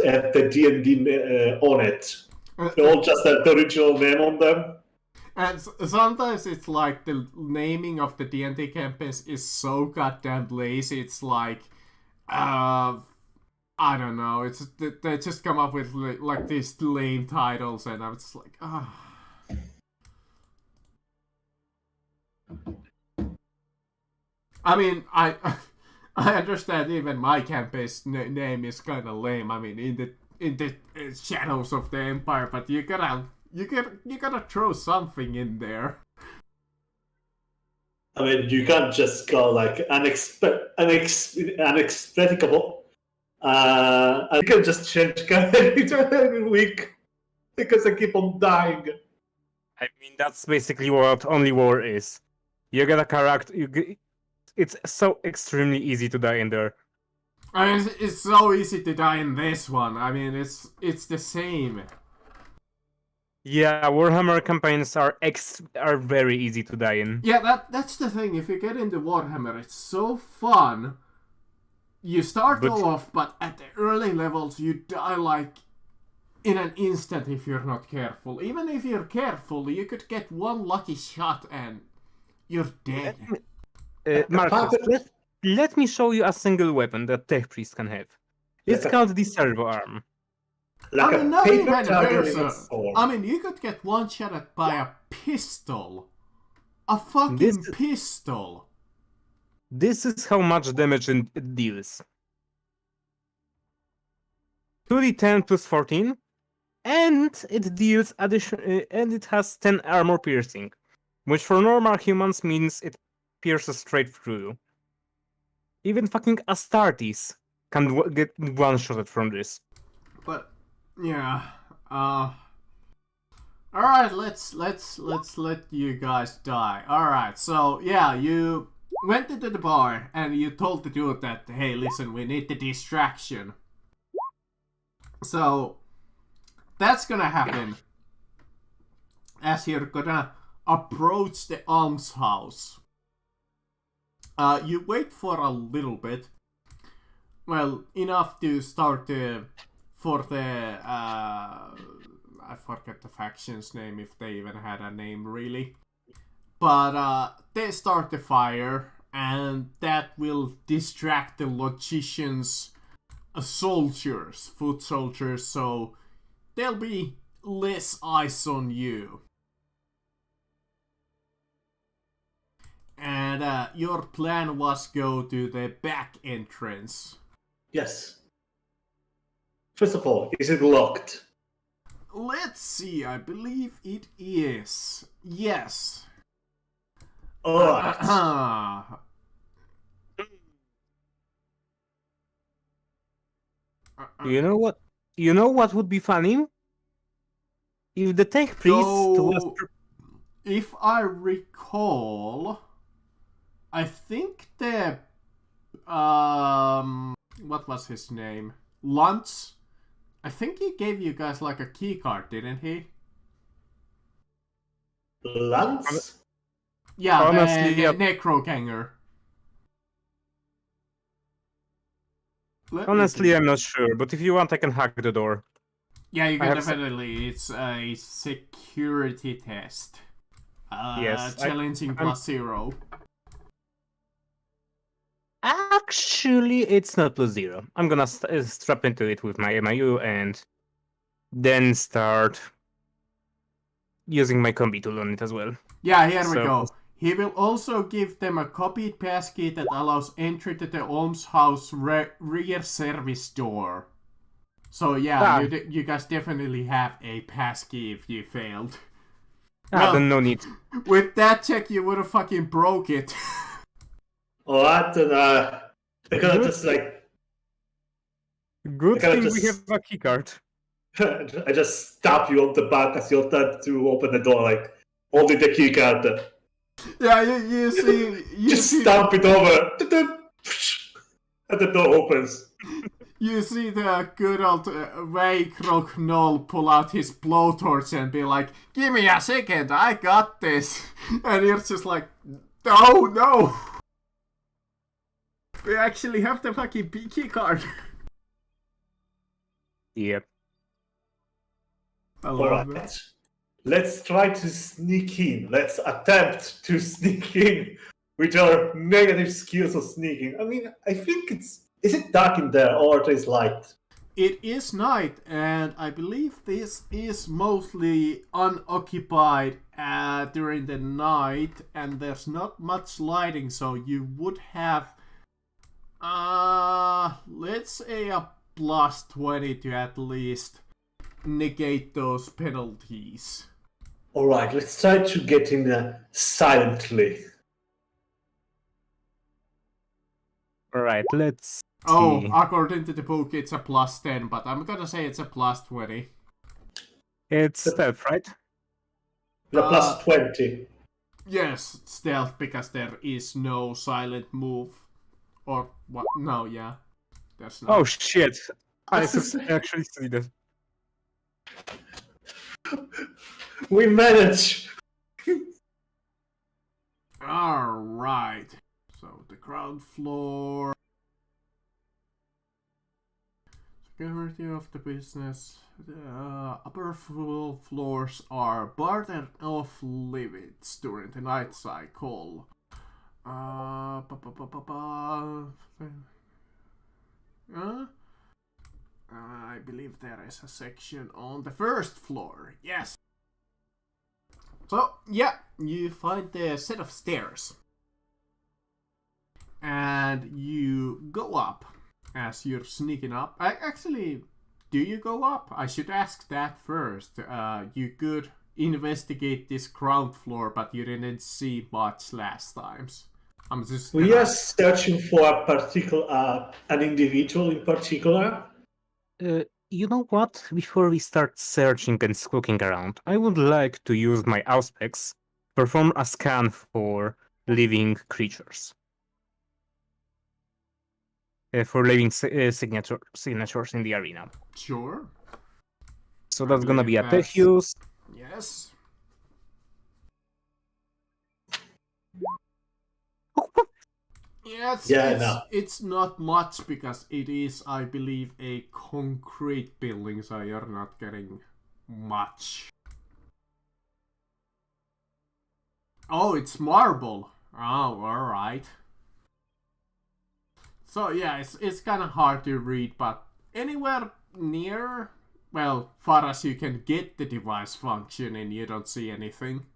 at the D&D on it. They all just have the original name on them. And sometimes it's like the naming of the D&D campaigns is so goddamn lazy. It's like, I don't know. It's they just come up with like these lame titles, and I'm just like, ah. I mean, I understand even my campaign's name is kind of lame. I mean, in the shadows of the Empire, but you gotta throw something in there. I mean, you can't just go like unexplicable. You can just change character every week because I keep on dying. I mean, that's basically what Only War is. You get a character. It's so extremely easy to die in there. I mean, it's so easy to die in this one. I mean, it's the same. Yeah, Warhammer campaigns are very easy to die in. Yeah, that's the thing. If you get into Warhammer, it's so fun. You start off, but at the early levels, you die like in an instant if you're not careful. Even if you're careful, you could get one lucky shot and you're dead. Marcus, let me show you a single weapon that Tech Priest can have. It's called the Servo Arm. Like I mean, not even Versa. I mean, you could get one-shotted by a pistol. A fucking pistol. This is how much damage it deals. 2d10 plus 14, and it deals and it has 10 armor piercing, which for normal humans means it pierces straight through. Even fucking Astartes can get one-shotted from this. But yeah, all right, let's let you guys die. All right, so yeah, you went into the bar and you told the dude that, hey, listen, we need the distraction. So that's gonna happen as you're gonna approach the almshouse. You wait for a little bit. Well, enough to start for the I forget the faction's name, if they even had a name really. But they start the fire, and that will distract the logicians' soldiers, foot soldiers, so there'll be less eyes on you. And your plan was go to the back entrance. Yes. First of all, is it locked? Let's see, I believe it is. Yes. Alright. You know what? You know what would be funny? If the Tech Priest was... If I recall, I think the what was his name? Lance. I think he gave you guys like a key card, didn't he? Lance? Yeah, honestly, the Necroganger. Honestly, I'm not sure, but if you want, I can hack the door. Yeah, you can definitely. It's a security test. Yes, challenging +0. Actually, it's not +0. I'm gonna strap into it with my MIU and then start using my combi tool on it as well. Yeah, here we go. He will also give them a copied passkey that allows entry to the almshouse rear service door. So yeah, you guys definitely have a passkey if you failed. Then no need. With that check, you would have fucking broke it. What? I gotta just like... Good thing we have a keycard. I just stab you on the back as you attempt to open the door, like, holding the keycard. Yeah, you see... just stamp it over. And the door opens. You see the good old Waycrock Knoll pull out his blowtorch and be like, give me a second, I got this. And you're just like, no. We actually have the fucking key card. Yep. I love that. Alright. Let's try to sneak in. Let's attempt to sneak in with our negative skills of sneaking. I mean, I think it's... Is it dark in there or it is light? It is night, and I believe this is mostly unoccupied during the night, and there's not much lighting, so you would have, let's say a plus 20 to at least negate those penalties. Alright, let's try to get in silently. Alright, let's Oh, see. according to the book, it's a plus 10, but I'm gonna say it's a plus 20. It's stealth, right? The plus 20. Yes, stealth, because there is no silent move. Or what? No, yeah. There's no. Oh shit! I actually see that. We manage! Alright. So, the ground floor. Security of the business. The upper floors are barred and off limits during the night cycle. I believe there is a section on the first floor. Yes. So, yeah, you find the set of stairs. And you go up as you're sneaking up. Actually, do you go up? I should ask that first. You could investigate this ground floor, but you didn't see much last times. I'm just We are searching for a particular, an individual in particular. You know what? Before we start searching and looking around, I would like to use my Auspex, perform a scan for living creatures. For living signatures in the arena. Sure. So that's gonna be a tech that's- use. Yes. Yeah, it's not much because it is, I believe, a concrete building, so you're not getting much. Oh, it's marble. Oh, alright. So yeah, it's kind of hard to read, but anywhere near, well, far as you can get the device functioning, you don't see anything.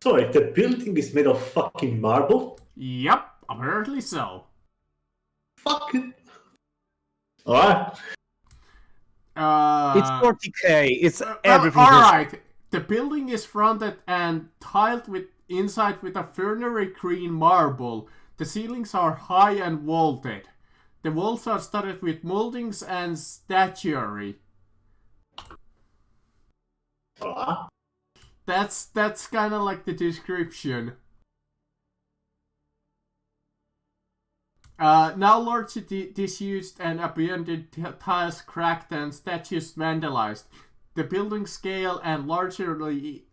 Sorry, the building is made of fucking marble? Yep, apparently so. Fucking... Alright. It's 40k. It's everything. Alright, the building is fronted and tiled with inside with a furnery green marble. The ceilings are high and vaulted. The walls are studded with moldings and statuary. That's kind of like the description. Now largely disused and abandoned, tiles cracked and statues vandalized. The building scale and largely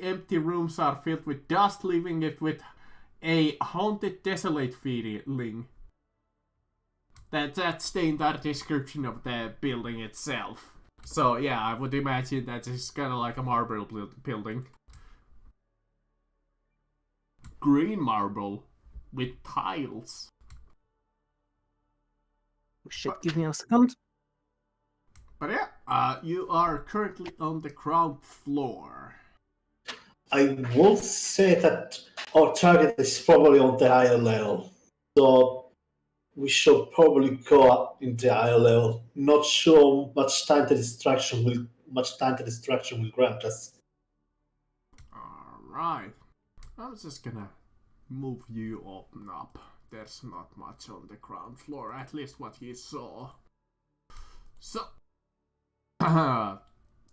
empty rooms are filled with dust, leaving it with a haunted, desolate feeling. That's the entire description of the building itself. So yeah, I would imagine that it's kind of like a marble building. Green marble with tiles. Shit, give me a second. But yeah, you are currently on the ground floor. I will say that our target is probably on the higher level. So we should probably go up in the higher level. Not sure much time the distraction will grant us. Alright. I'm just gonna move you up. There's not much on the ground floor, at least what you saw. So,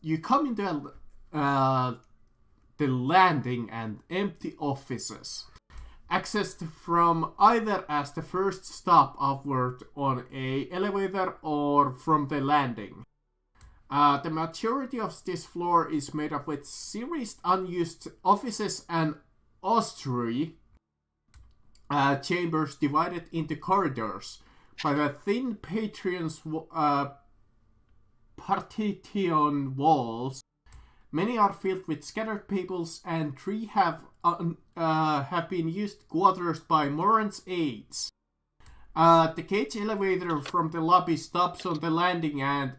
you come into the landing and empty offices, accessed from either as the first stop upward on a elevator or from the landing. The majority of this floor is made up with series unused offices and ostry chambers divided into corridors by the thin Hartition walls. Many are filled with scattered peoples, and 3 have been used quarters by Moran's aides. The cage elevator from the lobby stops on the landing, and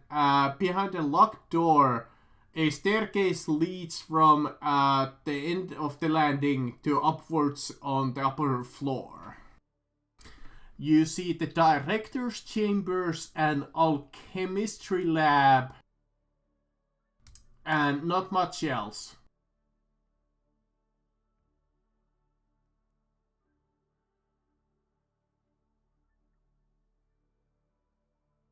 behind a locked door, a staircase leads from the end of the landing to upwards on the upper floor. You see the director's chambers and alchemistry lab, and not much else.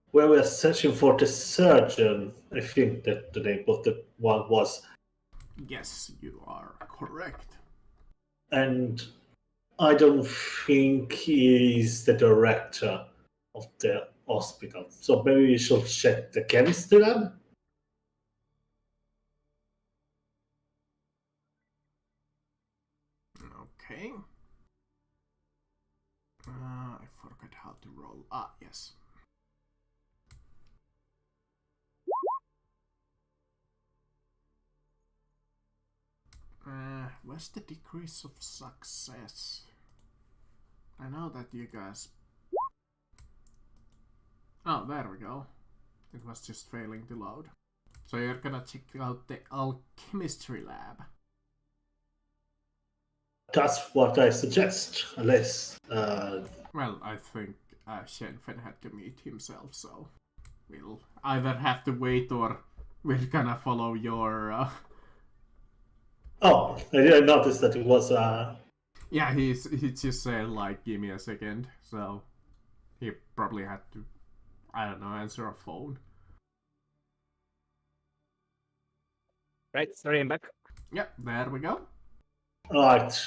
Where we are searching for the surgeon, I think that the name of the one was. Yes, you are correct. And I don't think he is the director of the hospital. So maybe we should check the chemistry lab. Okay. I forgot how to roll. Ah, yes. Where's the degrees of success? I know that you guys... Oh, there we go. It was just failing to load. So you're gonna check out the alchemistry lab. That's what I suggest, unless... Well, I think Shenfen had to meet himself, so we'll either have to wait or we're gonna follow your... Oh, I didn't notice that it was... Yeah, he just said, like, give me a second, so he probably had to, I don't know, answer a phone. Right, sorry, I'm back. Yep, there we go. Alright.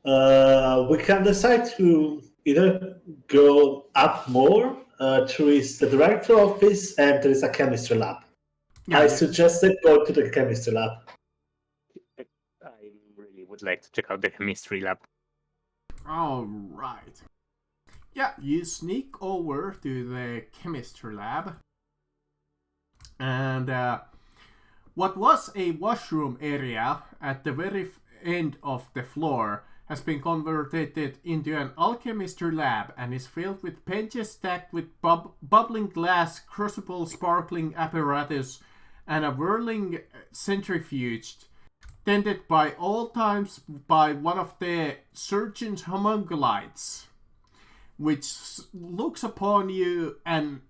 We can decide to either go up more to reach the director office, and there is a chemistry lab. Yeah, I yeah. suggested go to the chemistry lab. I really would like to check out the chemistry lab. Alright. Yeah, you sneak over to the chemistry lab. And what was a washroom area at the very end of the floor has been converted into an alchemistry lab and is filled with benches stacked with bubbling glass, crucible sparkling apparatus, and a whirling centrifuge, tended by all times by one of the surgeon's homunculites, which looks upon you and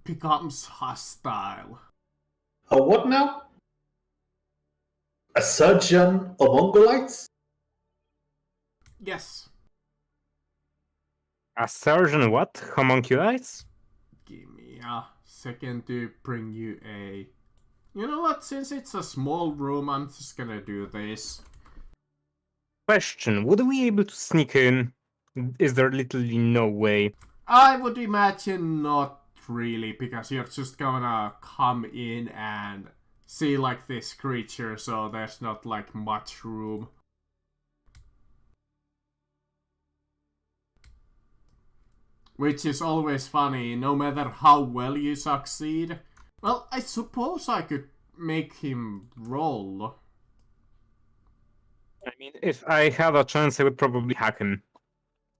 becomes hostile. What now? A surgeon of Mongolites? Yes. A surgeon what? Homunculites? Give me a second to bring you a... You know what, since it's a small room, I'm just gonna do this. Question, would we be able to sneak in? Is there literally no way? I would imagine not really, because you're just gonna come in and see like this creature, so there's not like much room. Which is always funny, no matter how well you succeed. Well, I suppose I could make him roll. I mean, if I had a chance, I would probably hack him.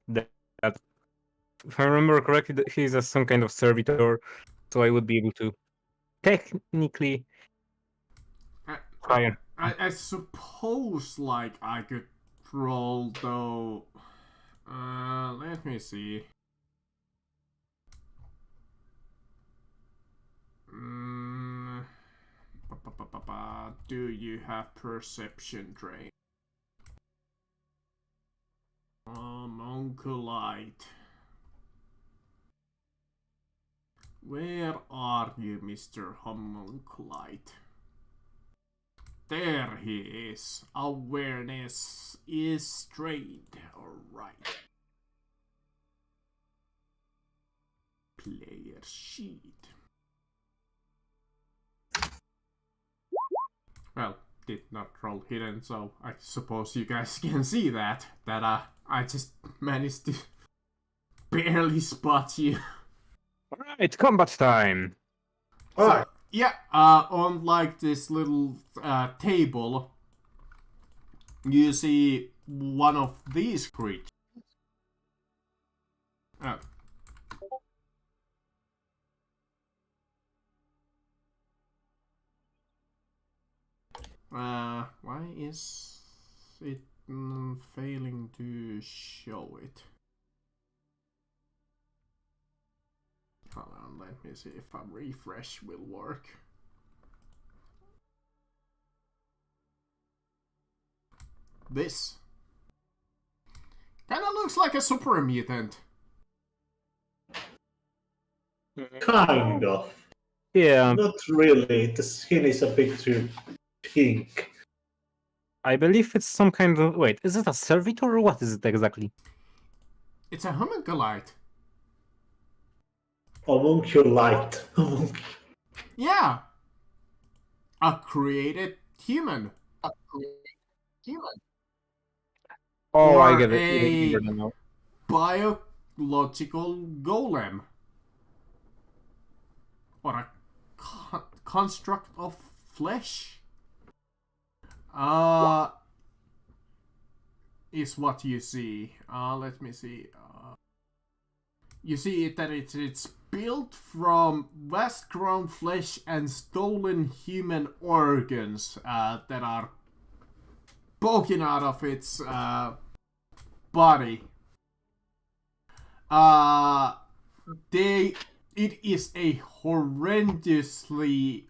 That if I remember correctly, he's some kind of servitor, so I would be able to technically fire. I suppose, like, I could roll, though... let me see. Do you have perception drain? Homunculite. Where are you, Mr. Homunculite? There he is. Awareness is strained. Alright. Player sheet. Well, did not roll hidden, so I suppose you guys can see that I just managed to barely spot you. Alright, It's combat time. So, Alright. yeah, on like this little table, you see one of these creatures. Oh. Why is it failing to show it? Hold on, let me see if a refresh will work. This kinda looks like a super mutant. Kind of. Yeah, Not really. The skin is a bit too pink. I believe it's some kind of... Wait, is it a servitor or what is it exactly? It's a homunculite. Homunculite. Yeah, a created human. Oh, I Or get it. a Now. biological golem. Or a construct of flesh. Is what you see. Let me see. You see that it's built from vast-grown flesh and stolen human organs that are poking out of its body. It is a horrifically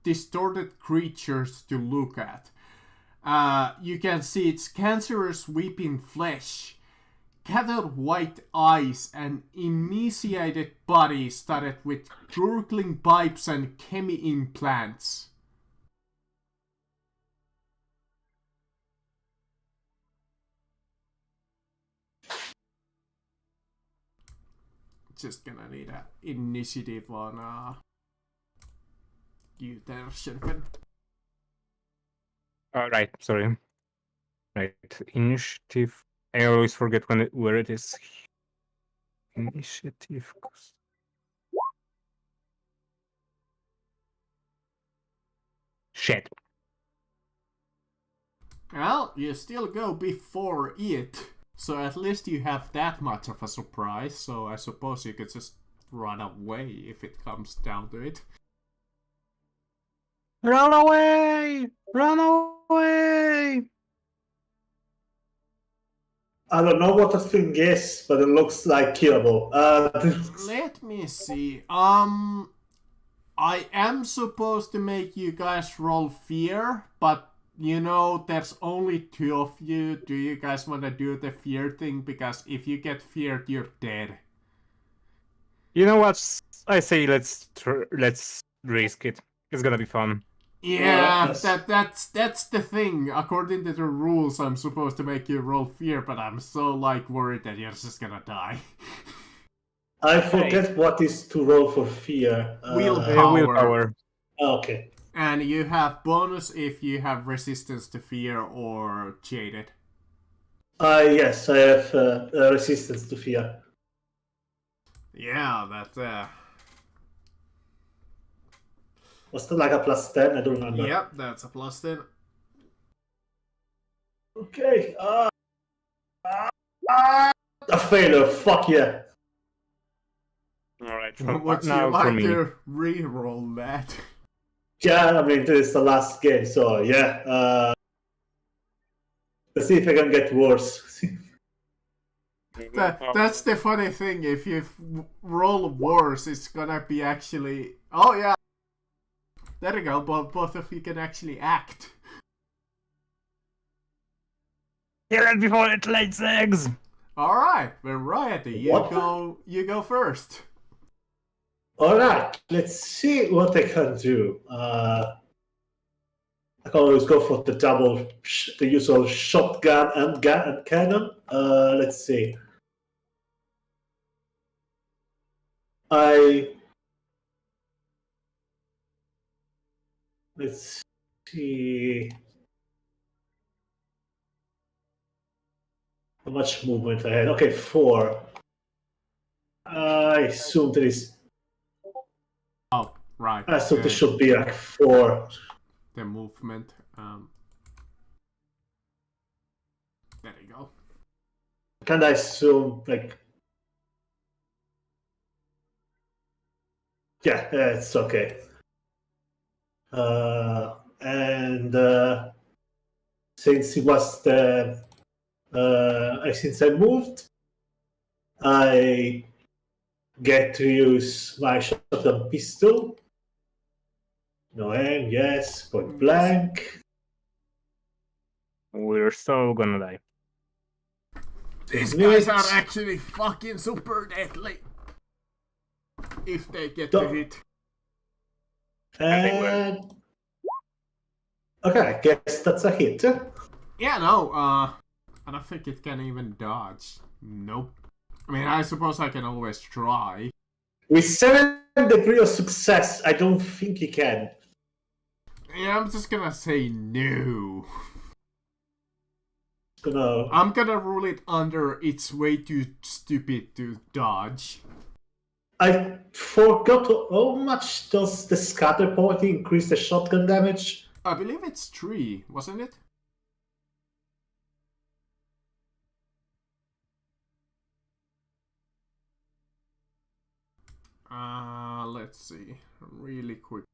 distorted creatures to look at. You can see its cancerous weeping flesh, gathered white eyes, and emaciated body studded with gurgling pipes and chemi implants. Just gonna need an initiative on you there, Shinfen. Right, sorry. Right, initiative. I always forget where it is. Initiative. Shit. Well, you still go before it, so at least you have that much of a surprise, so I suppose you could just run away if it comes down to it. Run away! Run away! I don't know what the thing is, but it looks like killable. Let me see. I am supposed to make you guys roll fear, but you know, there's only two of you. Do you guys want to do the fear thing? Because if you get feared, you're dead. You know what? I say let's risk it. It's gonna be fun. Yeah, Yes. that's the thing. According to the rules, I'm supposed to make you roll fear, but I'm so like worried that you're just gonna die. I forget what is to roll for fear. Willpower. Willpower. Okay. And you have bonus if you have resistance to fear or jaded. Yes, I have resistance to fear. Yeah, that. Was that like a +10? I don't remember. Yep, that's a plus 10. Okay. A failure. Fuck yeah. Alright, Would you now for like me. to re-roll that? Yeah, I mean, this is the last game, so yeah. Let's see if I can get worse. That's the funny thing. If you roll worse, it's gonna be actually. Oh yeah, there you go. Both of you can actually act. Kill it before it lays eggs! All right, Variety, you What? go first. Alright, let's see what I can do. I can always go for the usual shotgun and gun and cannon. Let's see. Let's see how much movement I had. Okay, 4. I assume there is. Oh, right. I assume there should be like 4. The movement. There you go. Can I assume like? Yeah, it's okay. And since it was the since I moved, I get to use my shotgun pistol. No aim, yes, point blank. We're so gonna die. These guys are actually fucking super deadly. If they get to hit. And okay, I guess that's a hit. Yeah, no, I don't think it can even dodge. Nope. I mean, I suppose I can always try. With 7 degrees of success, I don't think he can. Yeah, I'm just gonna say no. No. I'm gonna rule it under it's way too stupid to dodge. I forgot how much does the scatter point increase the shotgun damage? I believe it's 3, wasn't it? Let's see. Really quick.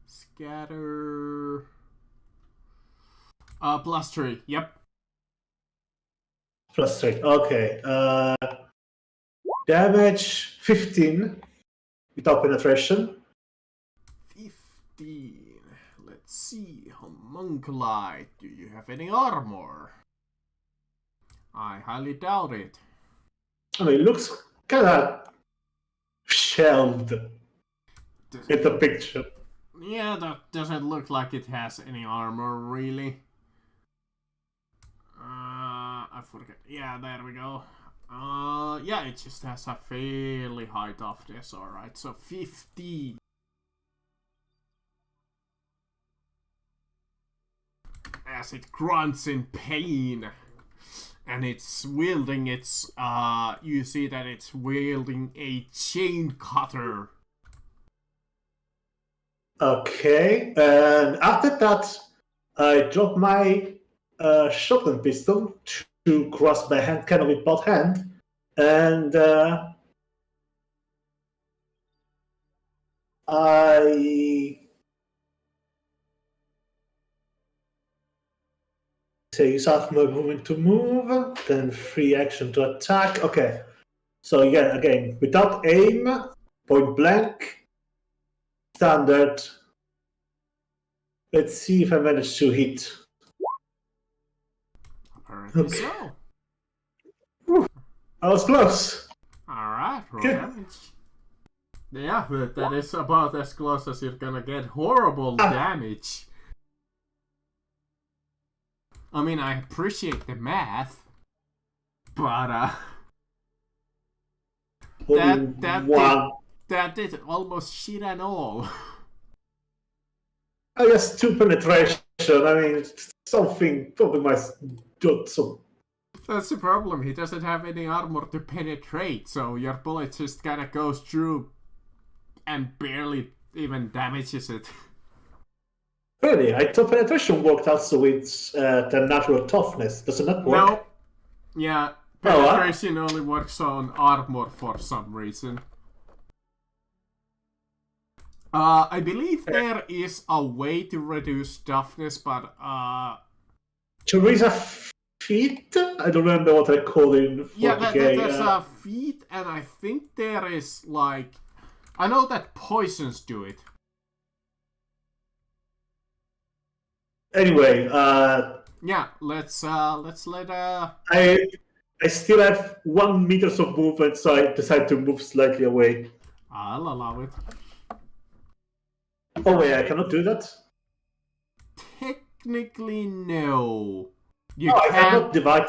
Scatter. +3. Yep. +3. Okay. Damage 15 without penetration. 15. Let's see. Homunculi. Do you have any armor? I highly doubt it. I mean, it looks kind of shelved in the picture. Yeah, that doesn't look like it has any armor, really. I forget. Yeah, there we go. Yeah, it just has a fairly high toughness, alright. So 50. As it grunts in pain. And it's wielding its, you see that it's wielding a chain cutter. Okay, and after that, I drop my shotgun pistol to cross my hand, kind of with both hands, and I use half my movement to move, then free action to attack. Okay, so yeah, again, without aim, point blank, standard. Let's see if I manage to hit. Apparently Okay. so. I was close. Alright, roll damage. Yeah, but that is about as close as you're gonna get. Horrible damage. I mean, I appreciate the math, but that did almost shit and all. I guess 2 penetration. I mean, something probably might do so. That's the problem. He doesn't have any armor to penetrate, so your bullet just kind of goes through and barely even damages it. Really, I thought penetration worked also with the natural toughness. Does it not work? No. Yeah, penetration only works on armor for some reason. I believe there is a way to reduce toughness, but Teresa feet? I don't remember what I call it in 40K. Yeah, there's a feat, and I think there is like, I know that poisons do it. Anyway, yeah, let's let I still have 1 meter of movement, so I decide to move slightly away. I'll allow it. Oh wait, I cannot do that? Technically, no. You I can't cannot divide.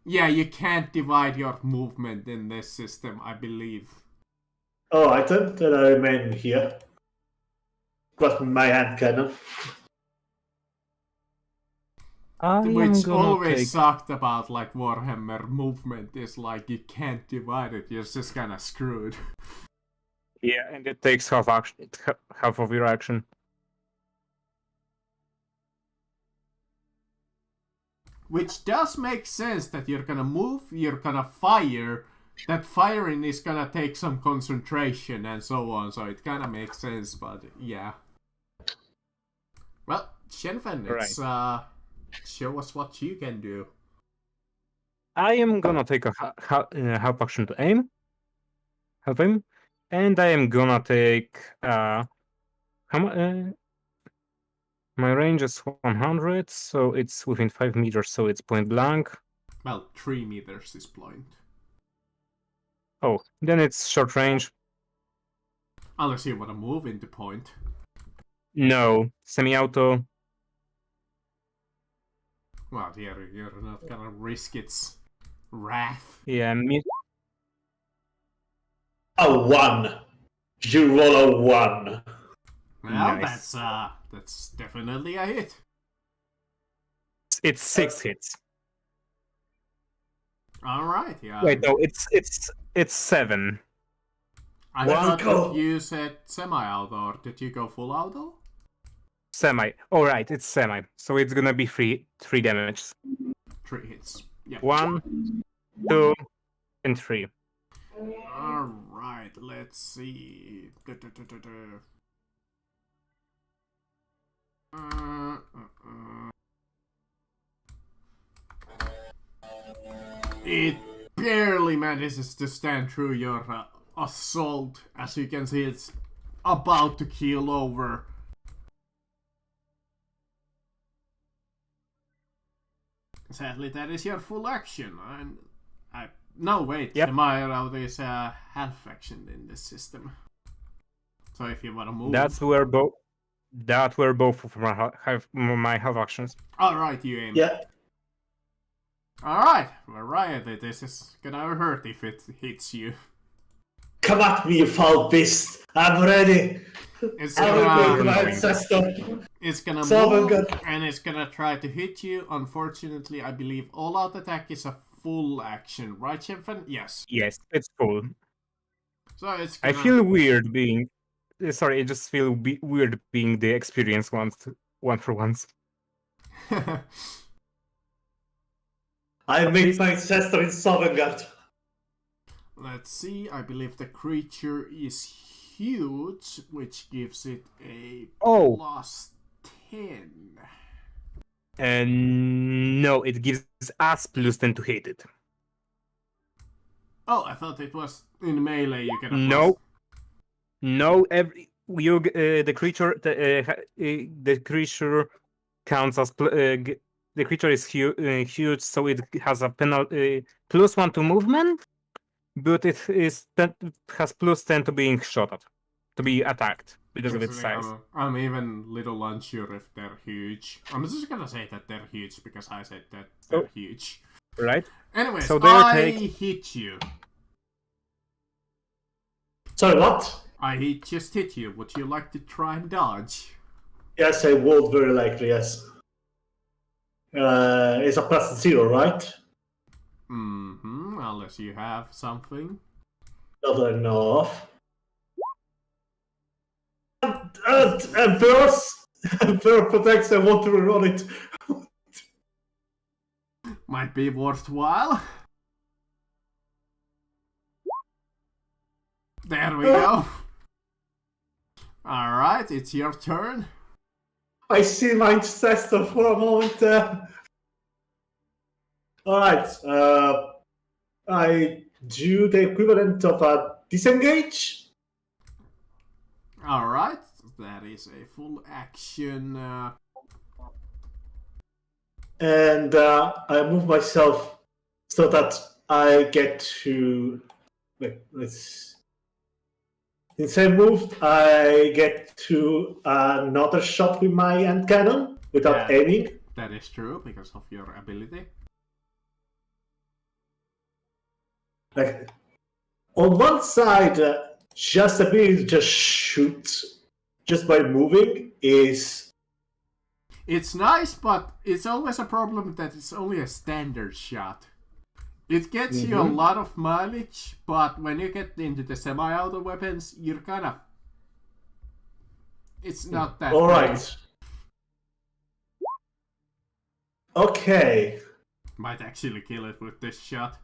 Yeah, you can't divide your movement in this system, I believe. Oh, I thought that I remain here. Grasp my hand cannon. I am Which gonna always take. sucked about like Warhammer movement is like you can't divide it, you're just kinda screwed. Yeah, and it takes half action, half of your action. Which does make sense that you're gonna move, you're gonna fire. That firing is gonna take some concentration and so on, so it kinda makes sense, but yeah. Well, Shenfen, it's show us what you can do. I am gonna take a half action to aim. Half aim. And I am gonna take my range is 100, so it's within 5 meters, so it's point blank. Well, 3 meters is point. Oh, then it's short range. Unless you wanna move into point. No, semi-auto. Well, you're not gonna risk its wrath. Yeah, A 1. You roll a 1. Well, Nice. that's definitely a hit. it's 6 hits. All right, yeah. Wait, no, it's 7. I Let's thought go. that you said semi-auto, or did you go full auto? Semi. All right, it's semi, so it's gonna be 3 damage. 3 hits. Yeah. 1, 2, and 3. All right. Let's see. It barely manages to stand through your assault. As you can see, it's about to keel over. Sadly, that is your full action. No, wait. Yep. Semi-auto is a half action in this system. So if you want to move... That were both of my half actions. Alright, you aim. Yeah. Alright, variety. This is gonna hurt if it hits you. Come at me, you foul beast. I'm ready. It's I will gonna... break my ancestor. It's gonna So move, good. and it's gonna try to hit you. Unfortunately, I believe all-out attack is a full action, right, Shenfen? Yes. Yes, it's cool. So it's I gonna... feel weird being. Sorry, I just feel weird being the experienced one for once. I made my ancestor in Sovngarde. Let's see, I believe the creature is huge, which gives it a Oh. plus 10. And no, it gives us plus 10 to hit it. Oh, I thought it was in melee you get a No. plus. No, the creature counts as the creature is huge, so it has a penalty +1 to movement, but it has +10 to being shot at, to be attacked because of its size. I'm even little unsure if they're huge. I'm just gonna say that they're huge because I said that they're huge. Right? Anyways, So I hit you. Sorry, what? Just hit you. Would you like to try and dodge? Yes, I would, very likely, yes. It's a +0, right? Mm-hmm, unless you have something. Not that I know of. Emperor protects, I want to reroll it. Might be worthwhile. There we go. Alright, it's your turn. I see my ancestor for a moment. Alright, I do the equivalent of a disengage. Alright, that is a full action. And I move myself so that I get to. Wait, let's. In same move, I get to another shot with my hand cannon without aiming. That is true because of your ability. Like, on one side, just ability to just shoot just by moving is It's nice, but it's always a problem that it's only a standard shot. It gets you a lot of mileage, but when you get into the semi-auto weapons, you're kind of... It's not that All great. right. Okay. Might actually kill it with this shot.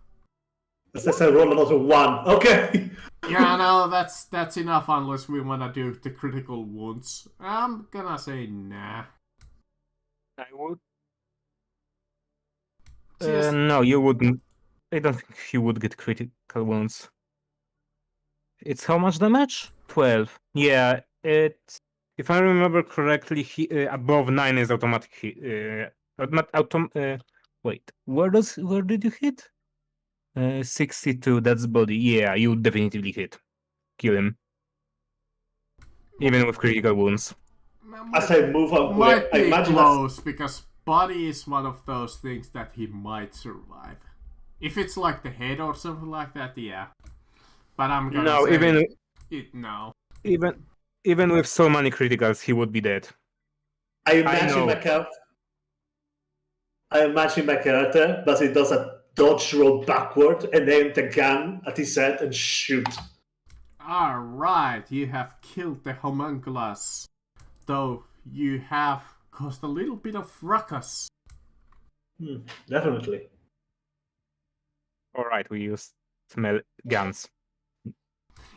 Let's say roll another 1. Okay. Yeah, no, that's enough unless we wanna do the critical wounds. I'm gonna say nah. I would. Just- No, you wouldn't. I don't think he would get critical wounds. It's how much damage? 12. Yeah, if I remember correctly, above 9 is automatic hit. Wait, where did you hit? 62, that's body. Yeah, you would definitely hit. Kill him. Even with critical wounds. As I move up, might I be imagine close, because body is one of those things that he might survive. If it's like the head or something like that, yeah. But I'm gonna No, say no. even with so many criticals, he would be dead. I imagine know. my character, but he does a dodge roll backward and aim the gun at his head and shoot. Alright, you have killed the homunculus. Though you have caused a little bit of ruckus. Definitely. Alright, we use smell guns.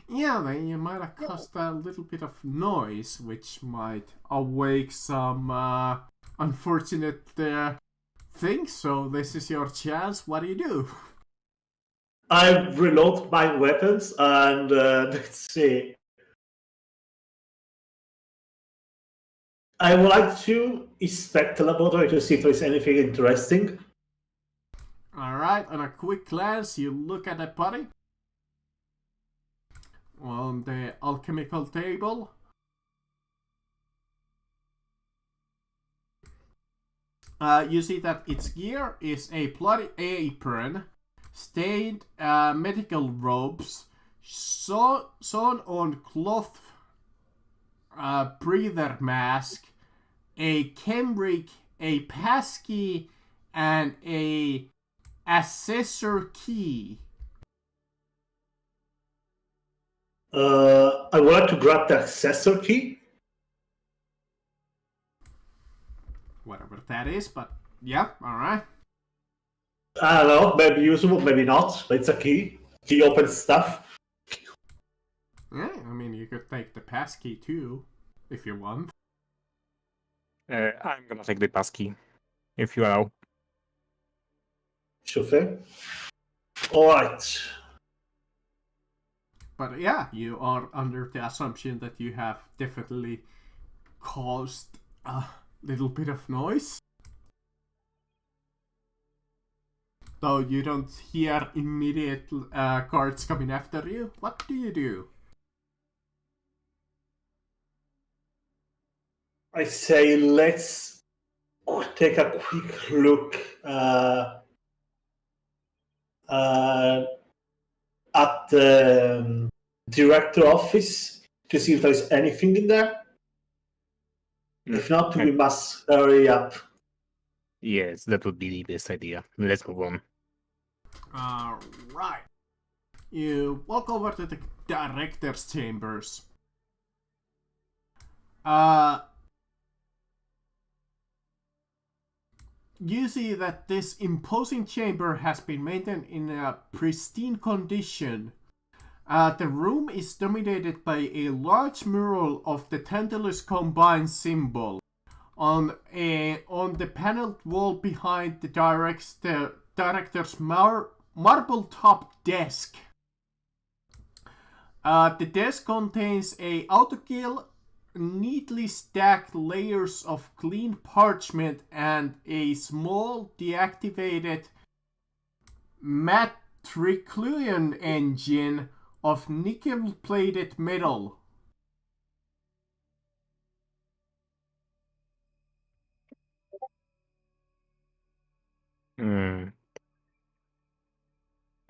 Yeah, then you might have caused a little bit of noise, which might awake some unfortunate things. So this is your chance. What do you do? I reload my weapons and let's see. I would like to inspect the laboratory to see if there's anything interesting. Alright, on a quick glance, you look at the body. On the alchemical table. You see that its gear is a bloody apron, stained medical robes, sewn on cloth breather mask, a cambric, a passkey, and a assessor key. I would like to grab the accessor key. Whatever that is, but yeah, alright. I don't know, maybe usable, maybe not. But it's a key. Key opens stuff. Yeah, I mean, you could take the passkey too, if you want. I'm gonna take the passkey, if you allow. Sure thing. Alright. But yeah, you are under the assumption that you have definitely caused a little bit of noise. Though you don't hear immediate guards coming after you. What do you do? I say let's take a quick look at the director office to see if there's anything in there. If not, we must hurry up. Yes, that would be the best idea. Let's move on. Alright. You walk over to the director's chambers. You see that this imposing chamber has been maintained in a pristine condition. The room is dominated by a large mural of the Tantalus Combine symbol. On the paneled wall behind the director's marble-top desk. The desk contains a autokill, neatly stacked layers of clean parchment, and a small deactivated matriculation engine of nickel-plated metal.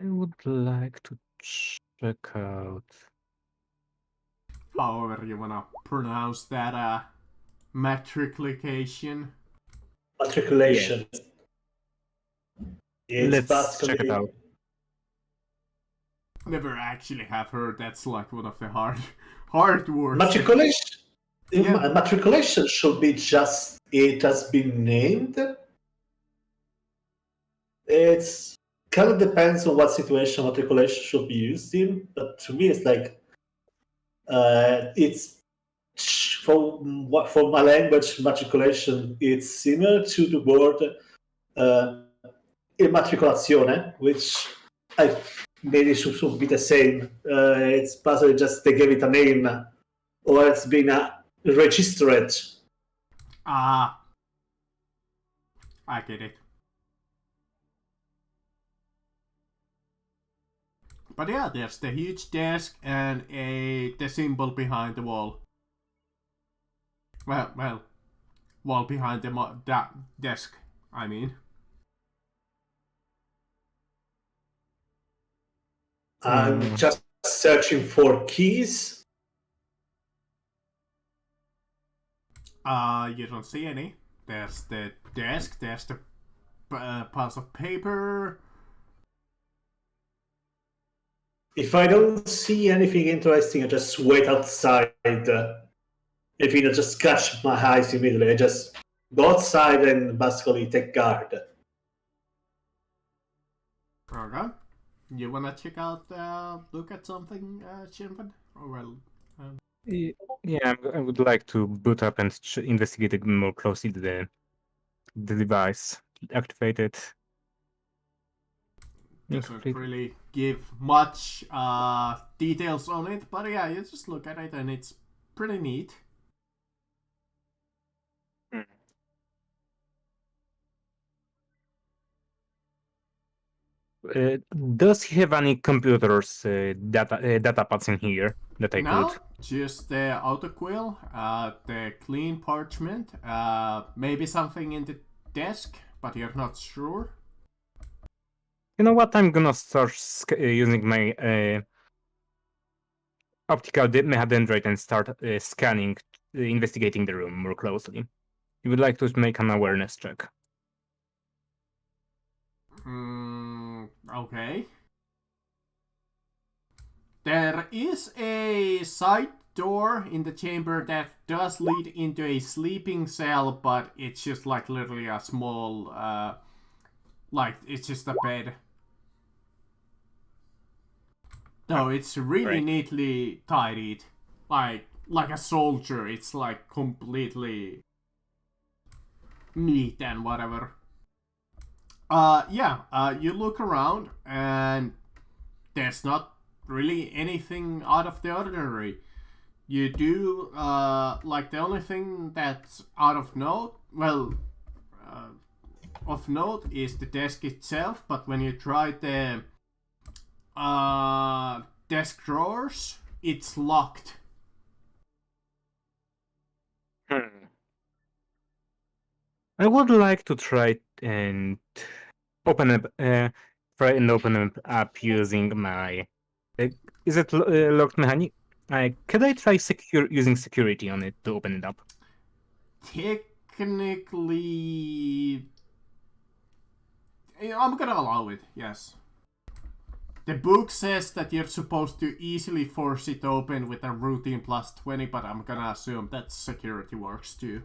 I would like to check out. However you wanna pronounce that matriculation. Matriculation. It's Let's check it basically out. Never actually have heard that's like one of the hard words. matriculation. Yeah. Matriculation should be just it has been named. It's kind of depends on what situation matriculation should be used in, but to me, it's like it's for my language matriculation. It's similar to the word immatricolazione, which I maybe should be the same. It's basically just they gave it a name, or it's been registered. Ah. I get it. But yeah, there's the huge desk and the symbol behind the wall. Well, wall behind the desk, I mean. I'm just searching for keys. You don't see any. There's the desk, there's the piles of paper. If I don't see anything interesting, I just wait outside. If I just catch my eyes immediately, I just go outside and basically take guard. Okay. You wanna check out, look at something, Shinford? Oh, well. Yeah, I would like to boot up and investigate it more closely the device. Activate it. Doesn't really give much details on it, but yeah, you just look at it and it's pretty neat. Does he have any computers, data pads in here that I No, could? just the autoquill, the clean parchment, maybe something in the desk, but you're not sure. You know what? I'm gonna start using my optical mehadendrite and start scanning, investigating the room more closely. You would like to make an awareness check. Okay. There is a side door in the chamber that does lead into a sleeping cell, but it's just like literally a small, like it's just a bed. No, it's really neatly tidied, like a soldier. It's like completely neat and whatever. You look around and there's not really anything out of the ordinary. You do, like the only thing that's out of note, of note is the desk itself, but when you try the desk drawers, it's locked. I would like to try and open them up using my. Is it locked mechanic? Could I try using security on it to open it up? Technically, I'm gonna allow it. Yes. The book says that you're supposed to easily force it open with a routine plus 20, but I'm gonna assume that security works too.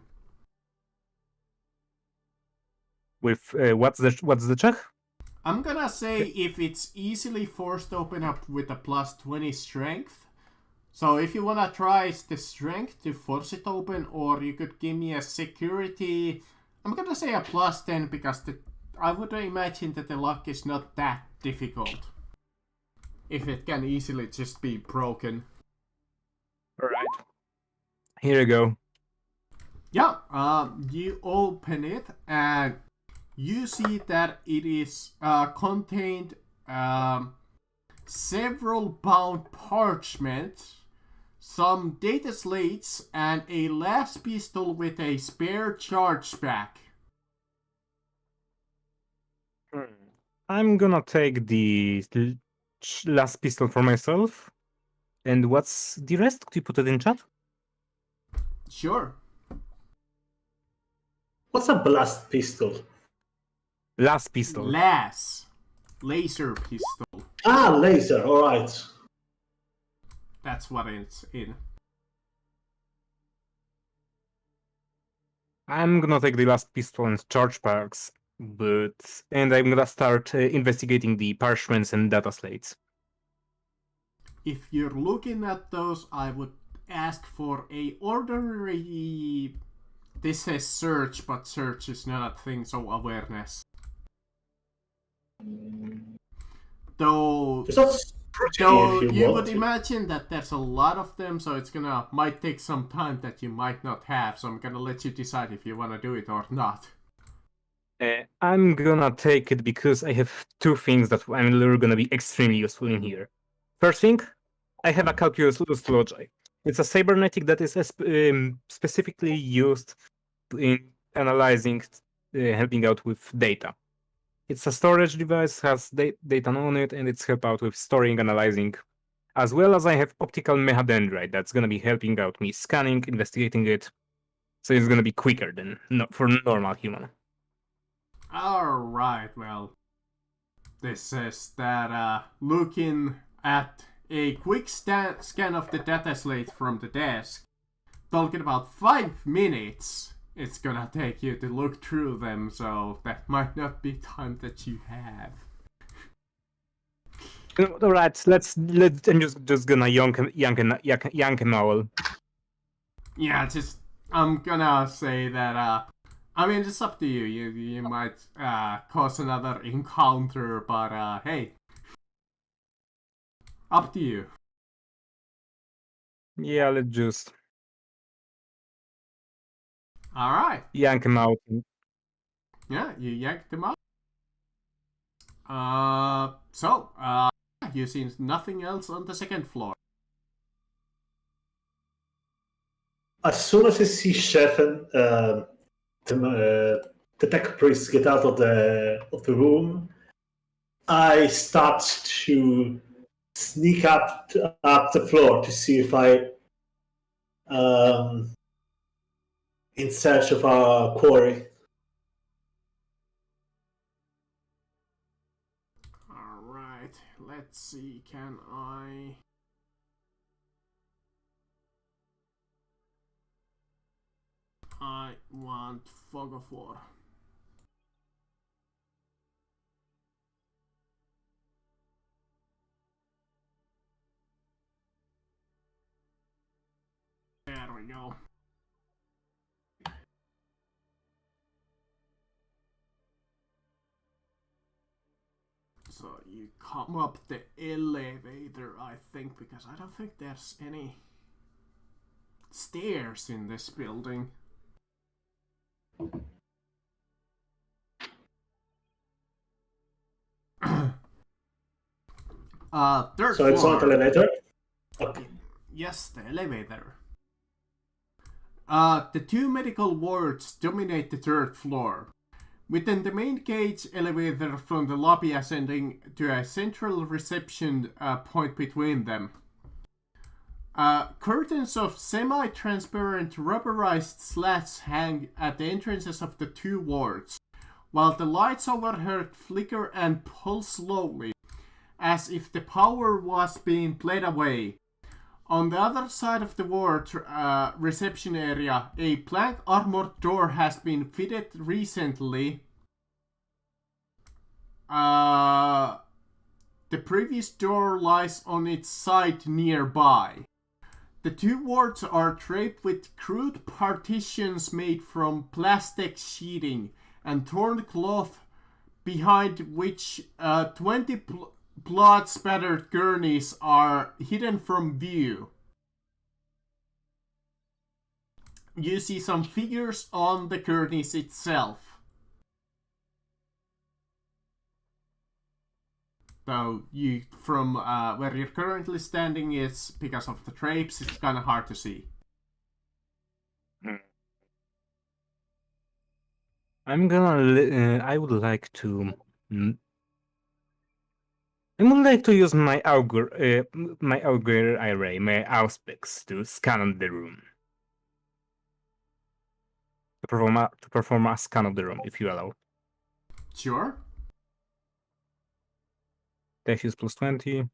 With what's the check? I'm gonna say if it's easily forced open up with a plus 20 strength. So if you wanna try the strength to force it open, or you could give me a security. I'm gonna say a plus 10 because I would imagine that the lock is not that difficult. If it can easily just be broken. Alright. Here you go. Yeah, you open it and you see that it is contained several bound parchment, some data slates, and a last pistol with a spare charge pack. I'm gonna take the last pistol for myself. And what's the rest? Could you put it in chat? Sure. What's a blast pistol? Last pistol. Laser pistol. Ah, laser. All right. That's what it's in. I'm gonna take the last pistol and charge packs, and I'm gonna start investigating the parchments and data slates. If you're looking at those, I would ask for a ordinary. This says search, but search is not a thing, so awareness. Though, Just though if you want would to. imagine that there's a lot of them, so it's might take some time that you might not have. So I'm gonna let you decide if you wanna do it or not. I'm gonna take it because I have two things that I'm literally gonna be extremely useful in here. First thing, I have a calculus logi. It's a cybernetic that is specifically used in analyzing, helping out with data. It's a storage device, has data on it, and it's help out with storing, analyzing, as well as I have optical mehadendrite that's gonna be helping out me scanning, investigating it. So it's gonna be quicker than for normal human. Alright, well. This says that looking at a quick scan of the data slate from the desk, talking about 5 minutes it's gonna take you to look through them, so that might not be time that you have. Alright, I'm just gonna yank him out. Yeah, I'm gonna say that I mean, it's up to you. You might cause another encounter, but hey, up to you. Yeah, let's just All right. yank him out. Yeah, you yanked him out. You see nothing else on the second floor. As soon as I see Chef and the tech priest get out of the room, I start to sneak up the floor to see if I in search of our quarry. All right. Let's see. Can I? I want fog of war. There we go. So you come up the elevator, I think, because I don't think there's any stairs in this building. Third So it's floor. not elevator? Okay. Yes, the elevator. The two medical wards dominate the third floor. Within the main gauge elevator from the lobby ascending to a central reception point between them. Curtains of semi-transparent rubberized slats hang at the entrances of the two wards, while the lights overhead flicker and pulse slowly, as if the power was being played away. On the other side of the ward reception area, a plank armored door has been fitted recently. The previous door lies on its side nearby. The two wards are draped with crude partitions made from plastic sheeting and torn cloth, behind which 20 blood-spattered gurneys are hidden from view. You see some figures on the gurneys itself. So you, from where you're currently standing, is because of the drapes, it's kind of hard to see. I'm gonna. I would like to. I would like to use my augur array, my auspex, to scan the room. To perform a scan of the room, if you allow. Sure. Tech is plus 20.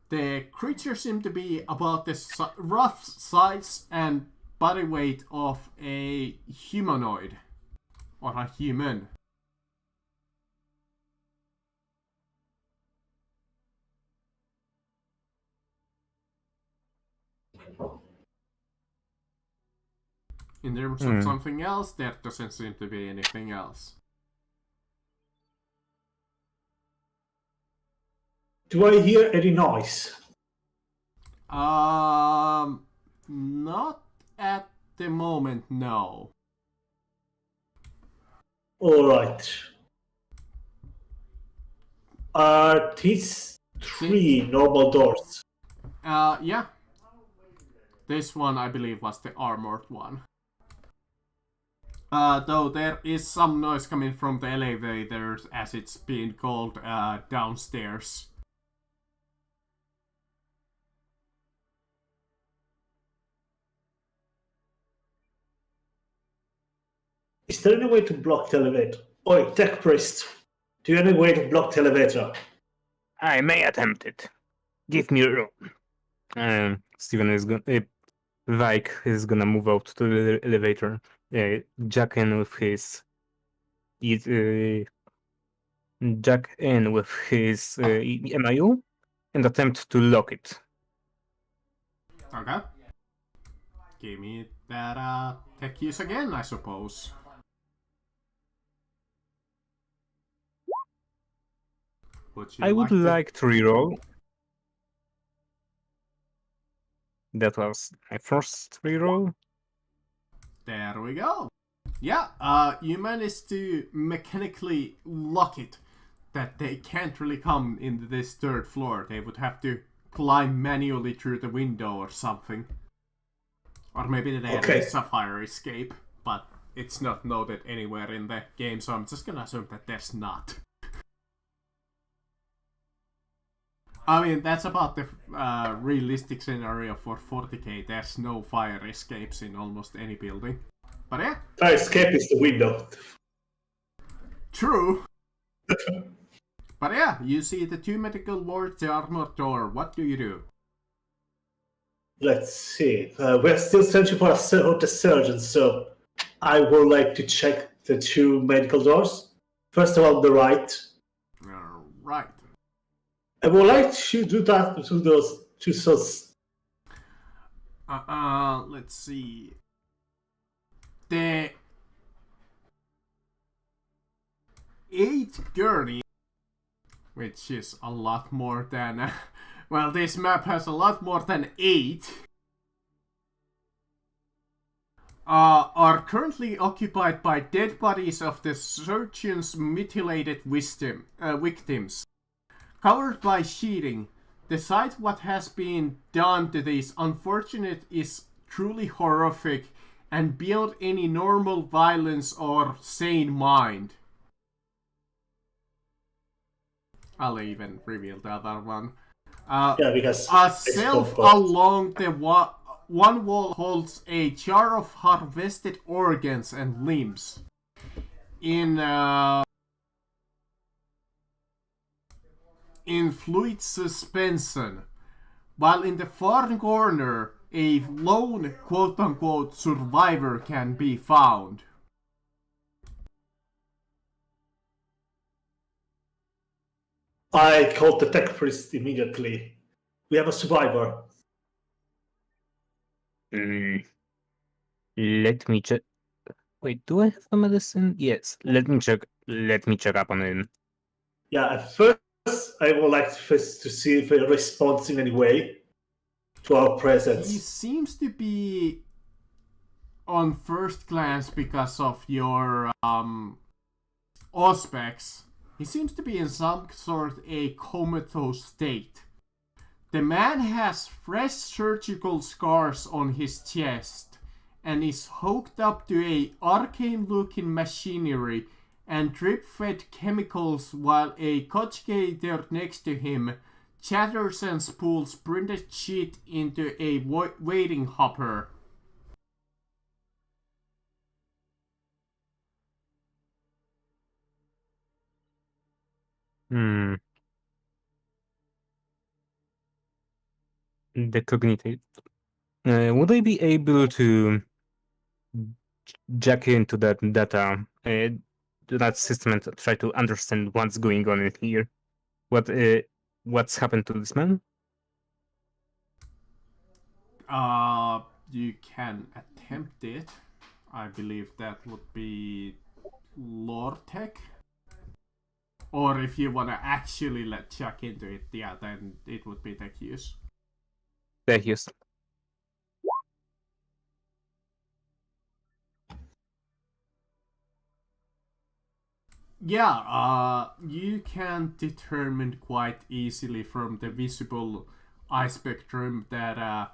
The creature seemed to be about the rough size and body weight of a humanoid. Or a human. In terms of something else, there doesn't seem to be anything else. Do I hear any noise? Not at the moment, no. Alright. Are these 3 normal doors? Yeah. This one, I believe, was the armored one. Though there is some noise coming from the elevators, as it's being called, downstairs. Is there any way to block the elevator? Oi, Tech Priest, do you have any way to block the elevator? I may attempt it. Give me room. Steven is gonna. Vike is gonna move out to the elevator. Jack in with his. Jack in with his MIU and attempt to lock it. Okay. Give me that tech use again, I suppose. I would like to reroll. That was my first reroll. There we go. Yeah, you managed to mechanically lock it. That they can't really come into this 3rd floor. They would have to climb manually through the window or something. Or maybe there is a fire escape, but it's not noted anywhere in the game, so I'm just gonna assume that there's not. I mean, that's about the realistic scenario for 40k. There's no fire escapes in almost any building. But yeah. Fire escape is the window. True. But yeah, you see the 2 medical wards, the armored door. What do you do? Let's see. We're still searching for the surgeon, so I would like to check the 2 medical doors. First of all, the right. Right. I would like to do that to those 2 cells. Let's see. The 8th gurney, which is a lot more than... well, this map has a lot more than 8. Are currently occupied by dead bodies of the surgeon's mutilated victims. Covered by sheeting, the sight what has been done to these unfortunate is truly horrific and beyond any normal violence or sane mind. I'll even reveal the other one. Because a shelf along the one wall holds a jar of harvested organs and limbs. In fluid suspension, while in the far corner a lone quote-unquote survivor can be found. I called the tech priest immediately. We have a survivor. Let me check. Wait, do I have a medicine? Yes. Let me check. Let me check up on him. Yeah, at first I would like to see if he responds in any way to our presence. He seems to be on first glance because of your auspex. He seems to be in some sort of a comatose state. The man has fresh surgical scars on his chest and is hooked up to a arcane-looking machinery and drip-fed chemicals while a conjugator next to him chatters and spools printed sheet into a waiting hopper. Hmm. The cognitive. Would I be able to jack into that data, that system, and try to understand what's going on in here? What's happened to this man? You can attempt it. I believe that would be lore tech. Or if you want to actually let check into it, yeah, then it would be tech use. Thank you. Yeah, you can determine quite easily from the visible eye spectrum that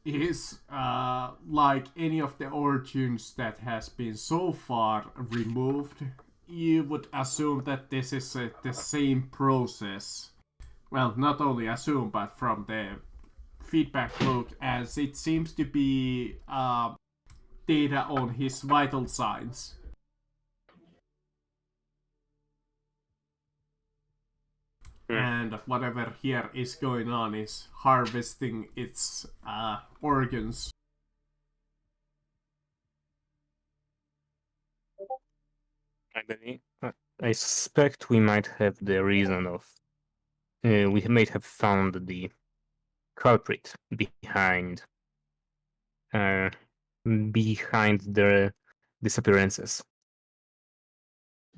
is like any of the origins that has been so far removed. You would assume that this is the same process. Well, not only assume, but from the feedback look, as it seems to be data on his vital signs. And whatever here is going on is harvesting its organs. I suspect we might have the reason of. We might have found the culprit behind their disappearances.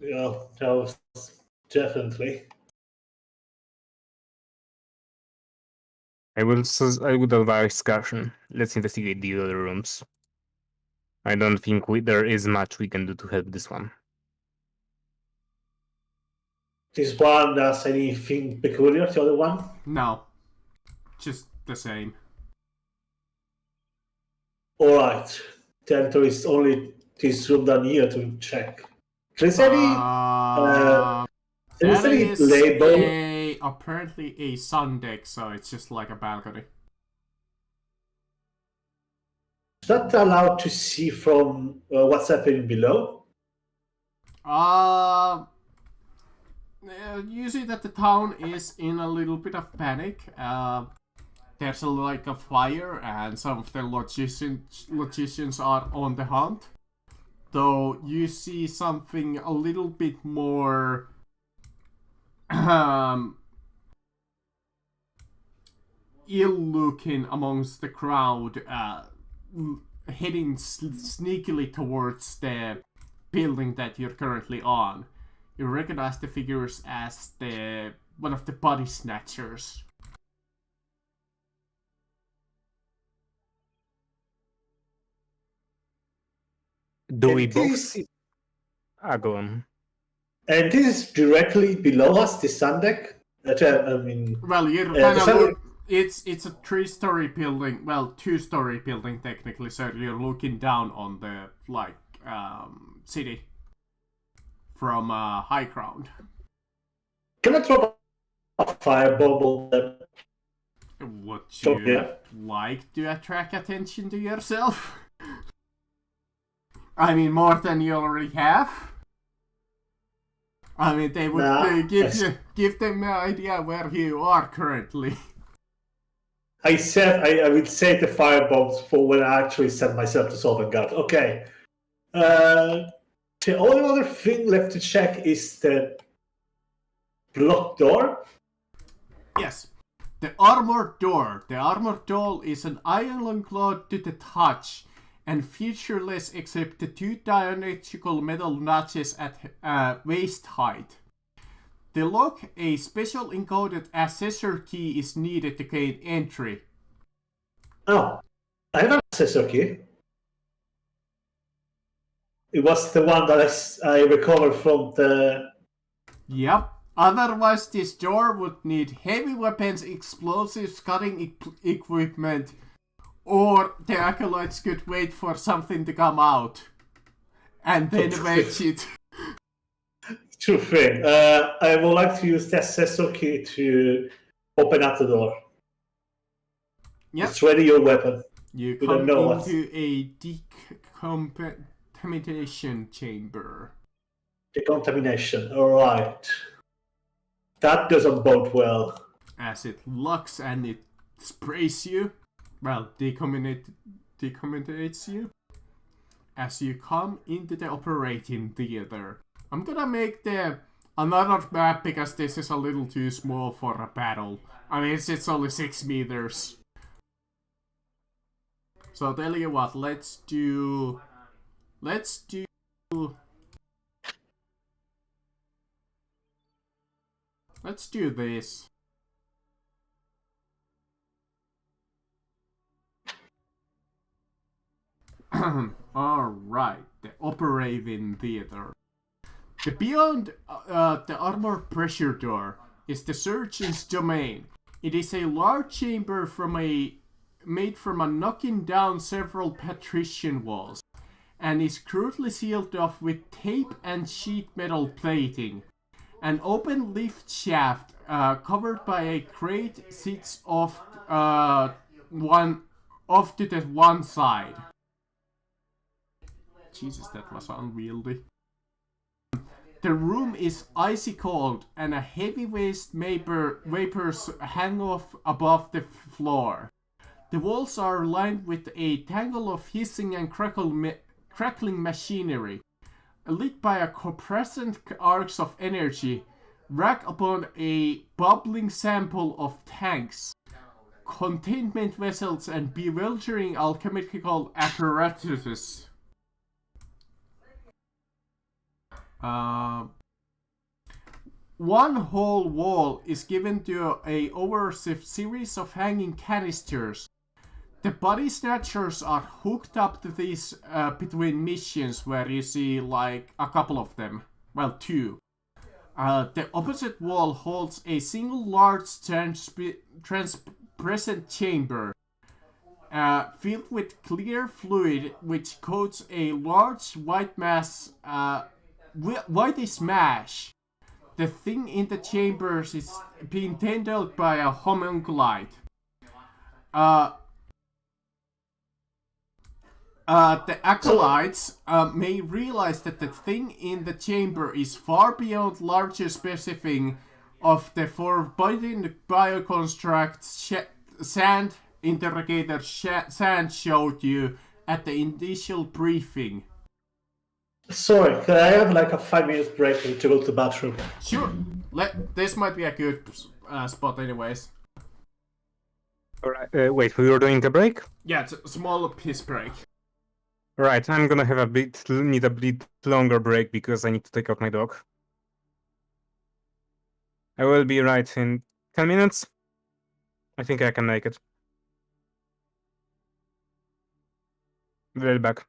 Yeah, that was definitely. I would advise caution. Let's investigate the other rooms. I don't think there is much we can do to help this one. This one does anything peculiar, the other one? No, just the same. Alright, then there is only this room down here to check. Is there That any is label? apparently a sun deck, so it's just like a balcony. Is that allowed to see from what's happening below? You see that the town is in a little bit of panic. There's like a fire, and some of the logicians are on the hunt. Though you see something a little bit more ill-looking amongst the crowd, heading sneakily towards the building that you're currently on. You recognize the figures as one of the body snatchers. Do we both see? Go on. And this is directly below us, the sun deck? I mean... Well, you're kind of... It's a 3-story building, well, 2-story building technically, so you're looking down on the, like, city from high ground. Can I drop a fireball there? Would you like to attract attention to yourself? I mean, more than you already have? I mean, they would give them an idea where you are currently. I would save the firebombs for when I actually send myself to Sovngarde. Okay. The only other thing left to check is the blocked door. Yes. The armored door. The armored door is an iron clawed to the touch and featureless except the 2 diagonal metal notches at waist height. The lock, a special encoded accessor key is needed to gain entry. Oh, I have an accessor key. It was the one that I recovered from the... Yep. Otherwise, this door would need heavy weapons, explosives, cutting equipment, or the acolytes could wait for something to come out. And then wedge it. True thing. I would like to use the accessor key to open up the door. Yep. Just ready your weapon. You We come don't know what's- into a decontamination chamber. Decontamination. Alright. That doesn't bode well. As it locks and it sprays you, well, decontaminates you. As you come into the operating theater. I'm gonna make another map because this is a little too small for a battle. I mean, it's only 6 meters. So I'll tell you what, let's do this. Alright, the operating theater. The beyond the armor pressure door is the surgeon's domain. It is a large chamber made from a knocking down several patrician walls, and is crudely sealed off with tape and sheet metal plating. An open lift shaft covered by a crate sits off to the one side. Jesus, that was unwieldy. The room is icy cold, and a heavy waste vapors hang off above the floor. The walls are lined with a tangle of hissing and crackling machinery, lit by a crescent arcs of energy, rack upon a bubbling sample of tanks, containment vessels, and bewildering alchemical apparatuses. One whole wall is given to over a series of hanging canisters. The body snatchers are hooked up to these between missions, where you see like a couple of them. Well, 2. The opposite wall holds a single large transparent chamber filled with clear fluid which coats a large white mass. Whitish mash. The thing in the chambers is being tended by a homunculite. The acolytes may realize that the thing in the chamber is far beyond larger specifying of the forbidden bioconstruct Sand interrogator Sand showed you at the initial briefing. Sorry, could I have like a 5-minute break to go to the bathroom? Sure. This might be a good spot anyways. Alright, wait, we were doing a break? Yeah, it's a small piss break. Right, I'm gonna have need a bit longer break because I need to take out my dog. I will be right in 10 minutes. I think I can make it. We'll be back.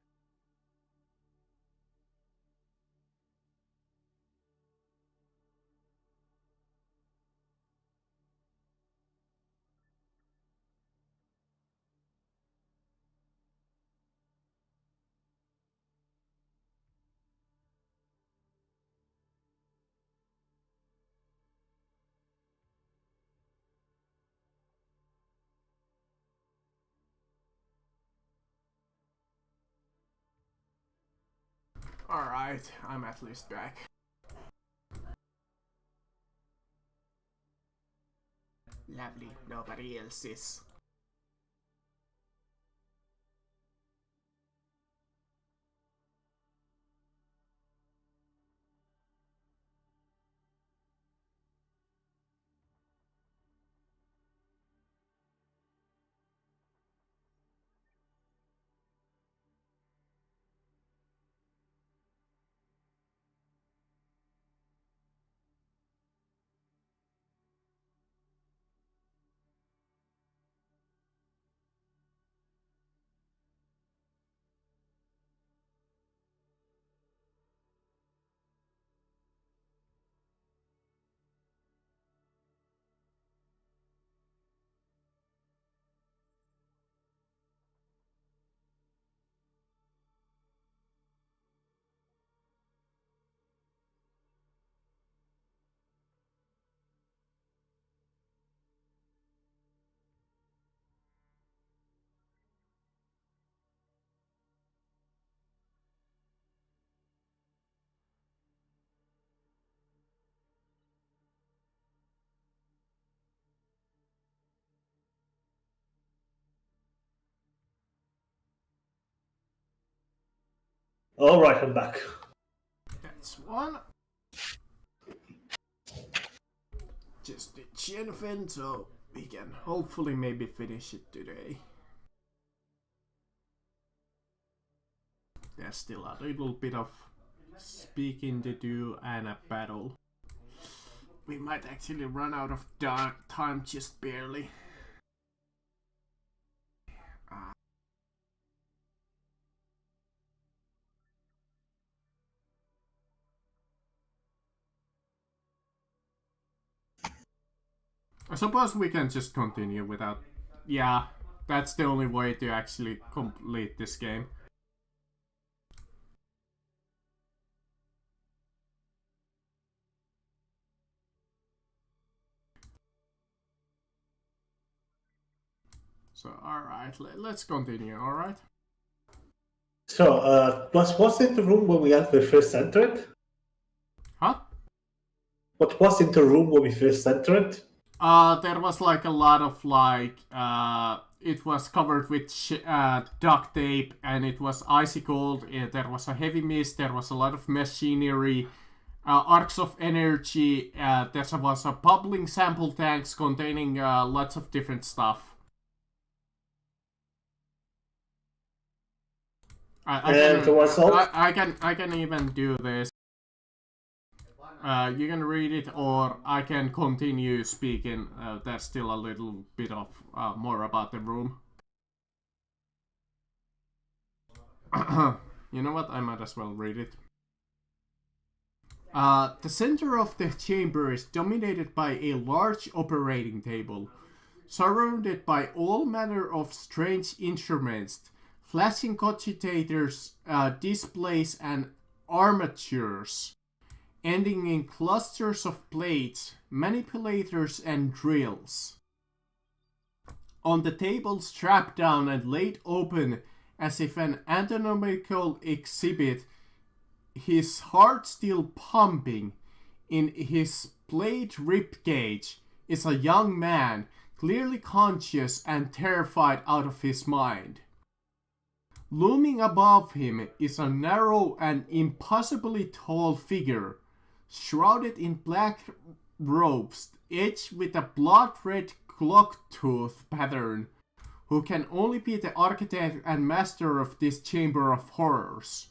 Alright, I'm at least back. Lovely, nobody else is. Alright, I'm back. That's one. Just the Shenfen, so we can hopefully maybe finish it today. There's still a little bit of speaking to do and a battle. We might actually run out of time just barely. I suppose we can just continue without... Yeah, that's the only way to actually complete this game. So, alright, let's continue, alright? So, was in the room when we first entered? Huh? What was in the room when we first entered? There was like a lot of like, it was covered with duct tape and it was icy cold. There was a heavy mist, there was a lot of machinery, arcs of energy, there was a bubbling sample tanks containing lots of different stuff. I can even do this. You can read it, or I can continue speaking. There's still a little bit of more about the room. You know what? I might as well read it. The center of the chamber is dominated by a large operating table, surrounded by all manner of strange instruments, flashing cogitators, displays, and armatures, ending in clusters of plates, manipulators, and drills. On the table, strapped down and laid open as if an anatomical exhibit, his heart still pumping in his plate ribcage, is a young man, clearly conscious and terrified out of his mind. Looming above him is a narrow and impossibly tall figure, shrouded in black robes, edged with a blood-red clock-tooth pattern, who can only be the architect and master of this chamber of horrors.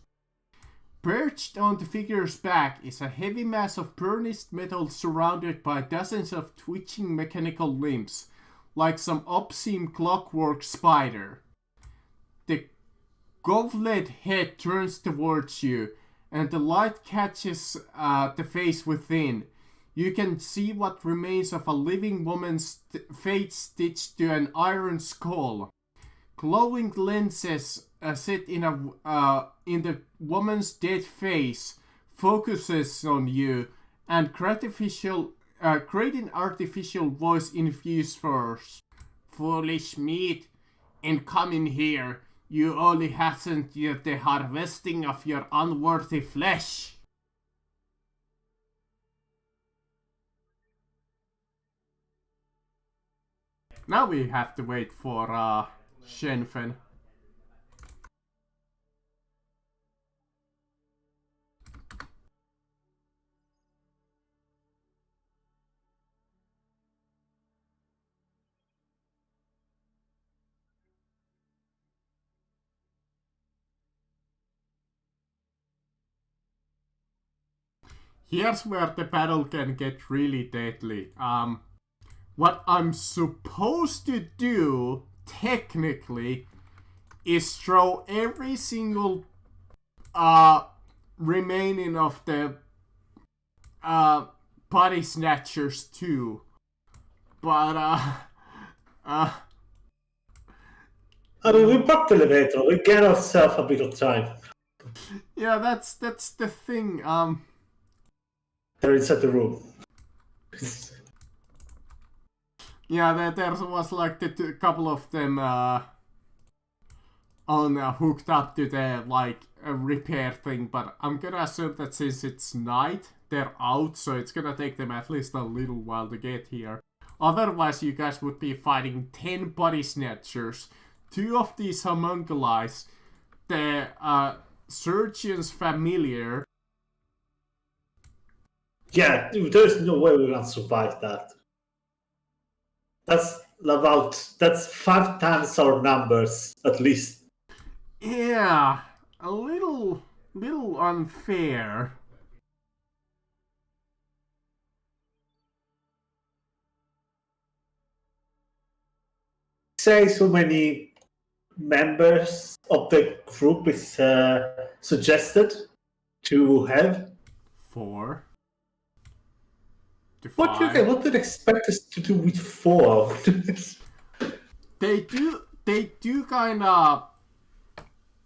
Perched on the figure's back is a heavy mass of burnished metal surrounded by dozens of twitching mechanical limbs, like some obscene clockwork spider. The gauntlet head turns towards you, and the light catches the face within. You can see what remains of a living woman's face stitched to an iron skull. Glowing lenses set in the woman's dead face focuses on you, and great an artificial voice infused verse. Foolish meat, and come in here. You only hasten to the harvesting of your unworthy flesh. Now we have to wait for Shenfen. Here's where the battle can get really deadly. What I'm supposed to do, technically, is throw every single remaining of the body snatchers too. But I mean, we popped the elevator. We get ourselves a bit of time. Yeah, that's the thing. They're inside the room. Yeah, there was like the couple of them hooked up to the like repair thing, but I'm gonna assume that since it's night, they're out, so it's gonna take them at least a little while to get here. Otherwise, you guys would be fighting 10 body snatchers, 2 of these homunculi, the Surgeon's familiar. Yeah, there's no way we're gonna survive that. That's 5 times our numbers at least. Yeah, a little unfair. Say so many members of the group is suggested to have. 4 to 5. What do you expect us to do with 4? They do kind of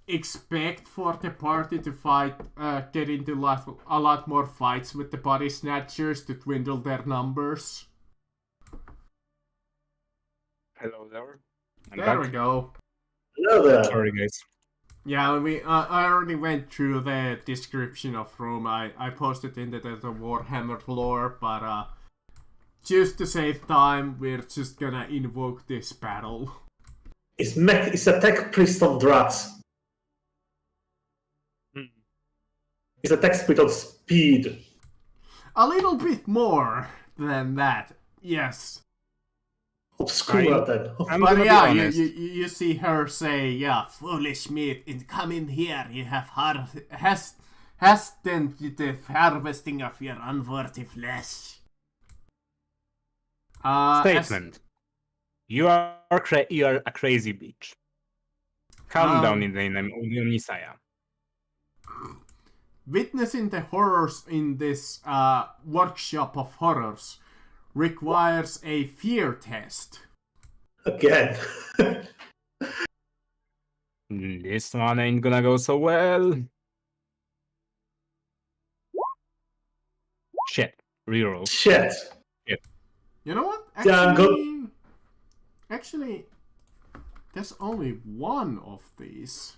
expect for the party to fight, get into a lot more fights with the body snatchers to dwindle their numbers. Hello there. There we go. Hello there. Sorry, guys. Yeah, I already went through the description of Rome. I posted in the Warhammer lore, but just to save time, we're just gonna invoke this battle. It's a tech priest on drugs. It's a tech priest on speed. A little bit more than that, yes. Obscura then. I'm But gonna be yeah, honest. you see her say, yeah, foolish meat, come in here, you have hastened the harvesting of your unworthy flesh. Statement. You are a crazy bitch. Calm down in the name of the Messiah. Witnessing the horrors in this workshop of horrors requires a fear test. Again. This one ain't gonna go so well. Shit. Reroll. Shit. You know what? Yeah, Actually, there's only one of these.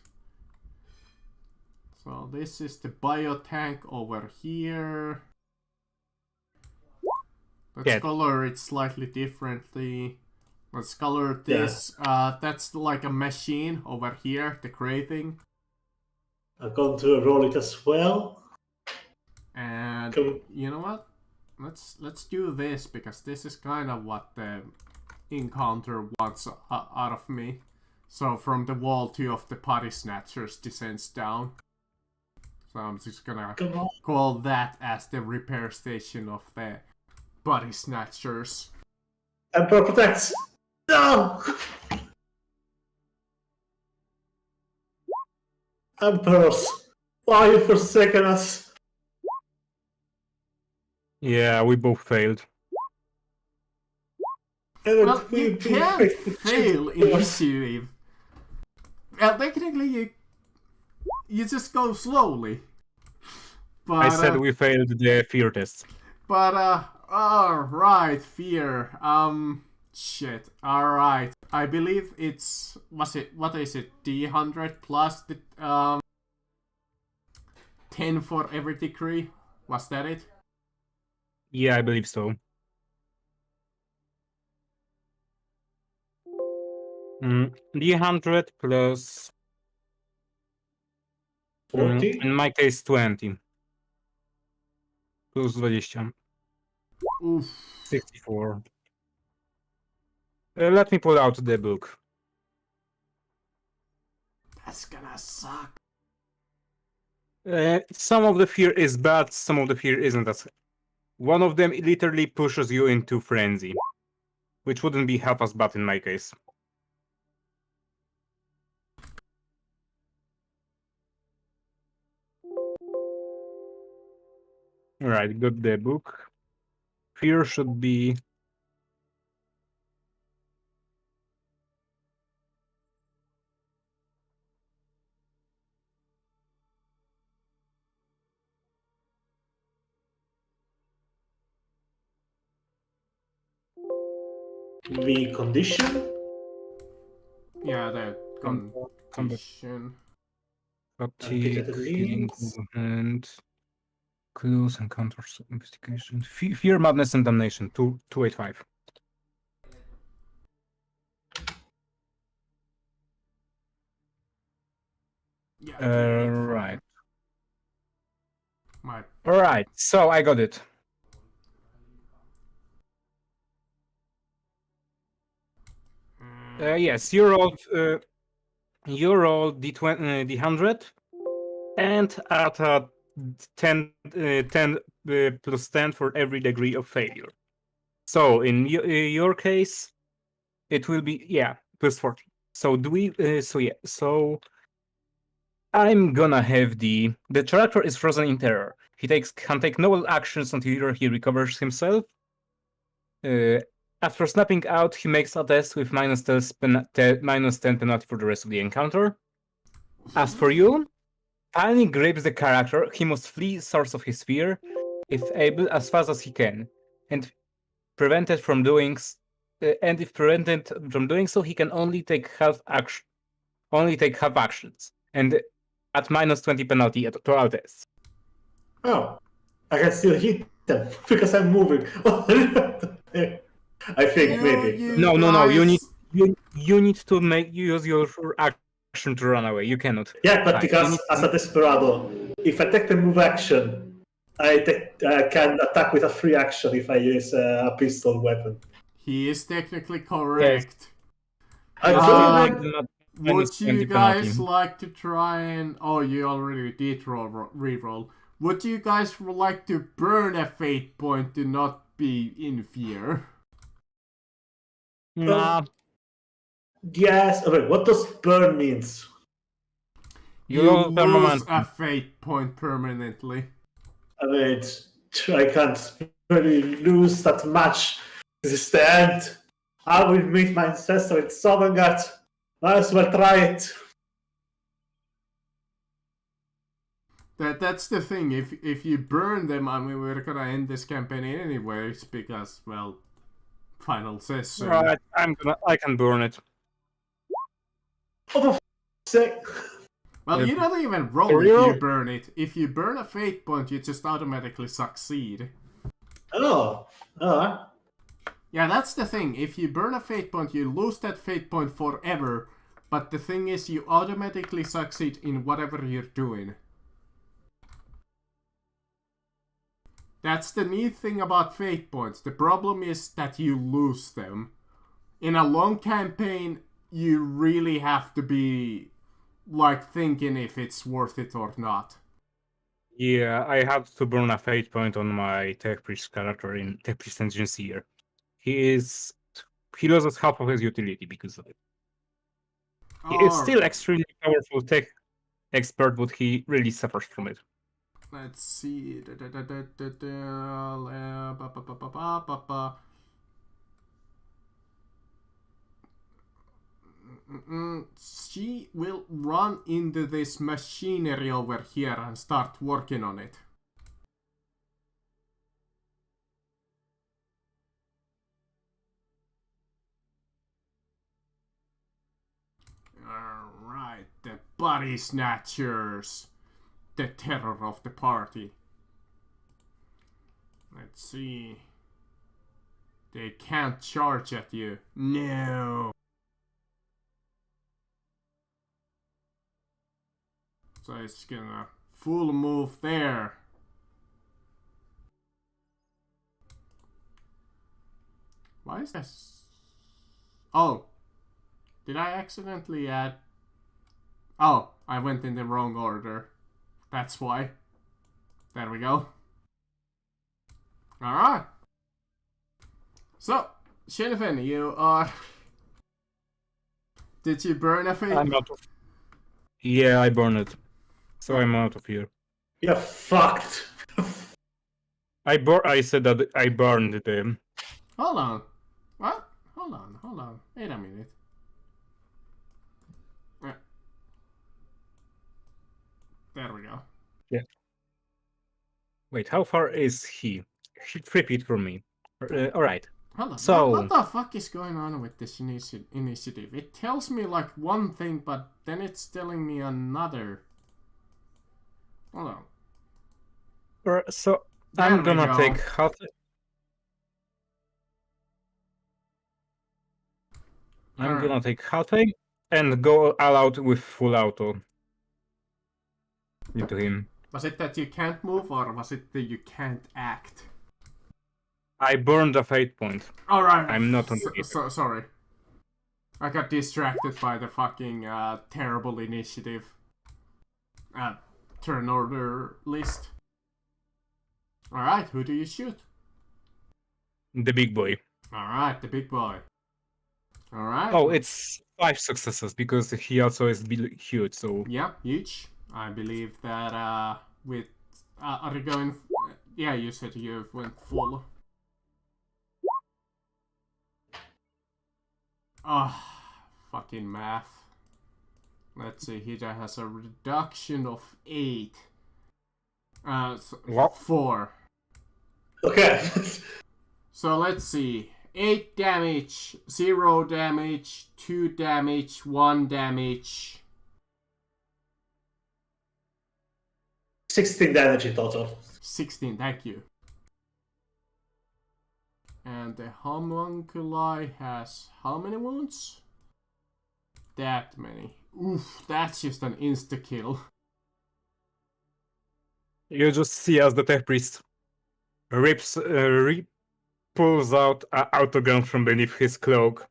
So this is the biotank over here. Let's Yeah. color it slightly differently. Let's color this. That's like a machine over here, the gray thing. I'm going to roll it as well. And Cool. you know what? Let's do this because this is kind of what the encounter wants out of me. So from the wall, 2 of the body snatchers descends down. So I'm just gonna Come on. call that as the repair station of the body snatchers. Emperor protects. No! Emperors, why you forsaken us? Yeah, we both failed. Well, you can't fail initiative. Technically, you just go slowly. But, I said we failed the fear test. But, alright, fear. Shit. Alright. I believe it's, what is it, D100 plus the, 10 for every degree? Was that it? Yeah, I believe so. D100 plus... 40? In my case, 20. Plus 20. Oof. 64. Let me pull out the book. That's gonna suck. Some of the fear is bad, some of the fear isn't. One of them literally pushes you into frenzy, which wouldn't be half as bad in my case. Alright, got the book. Fear should be... The condition? Yeah, the Combat, condition. fatigue, healing, movement, clues, encounters, investigation, fear, madness, and damnation. 285. Yeah, Right. My Alright, so I got it. Yes, you roll D20, D100, and add a 10 plus 10 for every degree of failure. So in your case, it will be plus 40. So so I'm gonna have the character is frozen in terror. He can take no actions until he recovers himself. After snapping out, he makes a test with minus 10 penalty for the rest of the encounter. As for you, panic grips the character. He must flee source of his fear, if able, as fast as he can, and prevented from doing. And if prevented from doing so, he can only take half action. Only take half actions, and at minus 20 penalty to all tests. Oh, I can still hit them because I'm moving. I think maybe. No. guys- You need to use your action to run away. You cannot. Yeah, but hide. because as a desperado, if I take the move action, I can attack with a free action if I use a pistol weapon. He is technically correct. I Uh, don't know. Would you guys like to try and... Oh, you already did reroll. Would you guys like to burn a fate point to not be in fear? Nah, Yes. Okay, what does burn means? You lose the lose momentum. a fate point permanently. I mean, I can't really lose that much. This is the end. I will meet my ancestor in Sovngarde. Might as well try it. That's the thing. If you burn them, I mean, we're gonna end this campaign anyways because, well, final says so. Right, I can burn it. Oh, for f***'s sake. Well, you don't even roll For if you real? burn it. If you burn a fate point, you just automatically succeed. Oh, alright. Yeah, that's the thing. If you burn a fate point, you lose that fate point forever. But the thing is, you automatically succeed in whatever you're doing. That's the neat thing about fate points. The problem is that you lose them. In a long campaign, you really have to be, like, thinking if it's worth it or not. Yeah, I had to burn a fate point on my Tech Priest character in Tech Priest Engine Seer. He loses half of his utility because of it. He is still extremely powerful tech expert, but he really suffers from it. Let's see. She will run into this machinery over here and start working on it. Alright, the body snatchers. The terror of the party. Let's see. They can't charge at you. No. So it's gonna full move there. Why is this? Oh. Did I accidentally add? Oh, I went in the wrong order. That's why. There we go. Alright. So, Shinifin, you are... Did you burn a fate? I'm out of... Yeah, I burned it. So I'm out of here. You're fucked. I said that I burned them. Hold on. What? Hold on. Wait a minute. There we go. Yeah. Wait, how far is he? He's 3 feet from me. Alright. Hold on. So- What the fuck is going on with this initiative? It tells me like one thing, but then it's telling me another. Hold on. So There I'm we gonna go. take half. I'm Alright. gonna take half and go all out with full auto. into him. Was it that you can't move, or was it that you can't act? I burned a fate point. Alright. I'm not on the Sorry. I got distracted by the fucking terrible initiative turn order list. Alright, who do you shoot? The big boy. Alright, the big boy. Alright. Oh, it's 5 successes because he also is huge, so... Yeah, huge. I believe that with... are you going... yeah, you said you went full. Fucking math. Let's see, he has a reduction of 8. What? 4. Okay. So let's see. 8 damage, 0 damage, 2 damage, 1 damage. 16 damage in total. 16, thank you. And the homunculi has how many wounds? That many. Oof, that's just an insta-kill. You just see as the tech priest pulls out an autogun from beneath his cloak.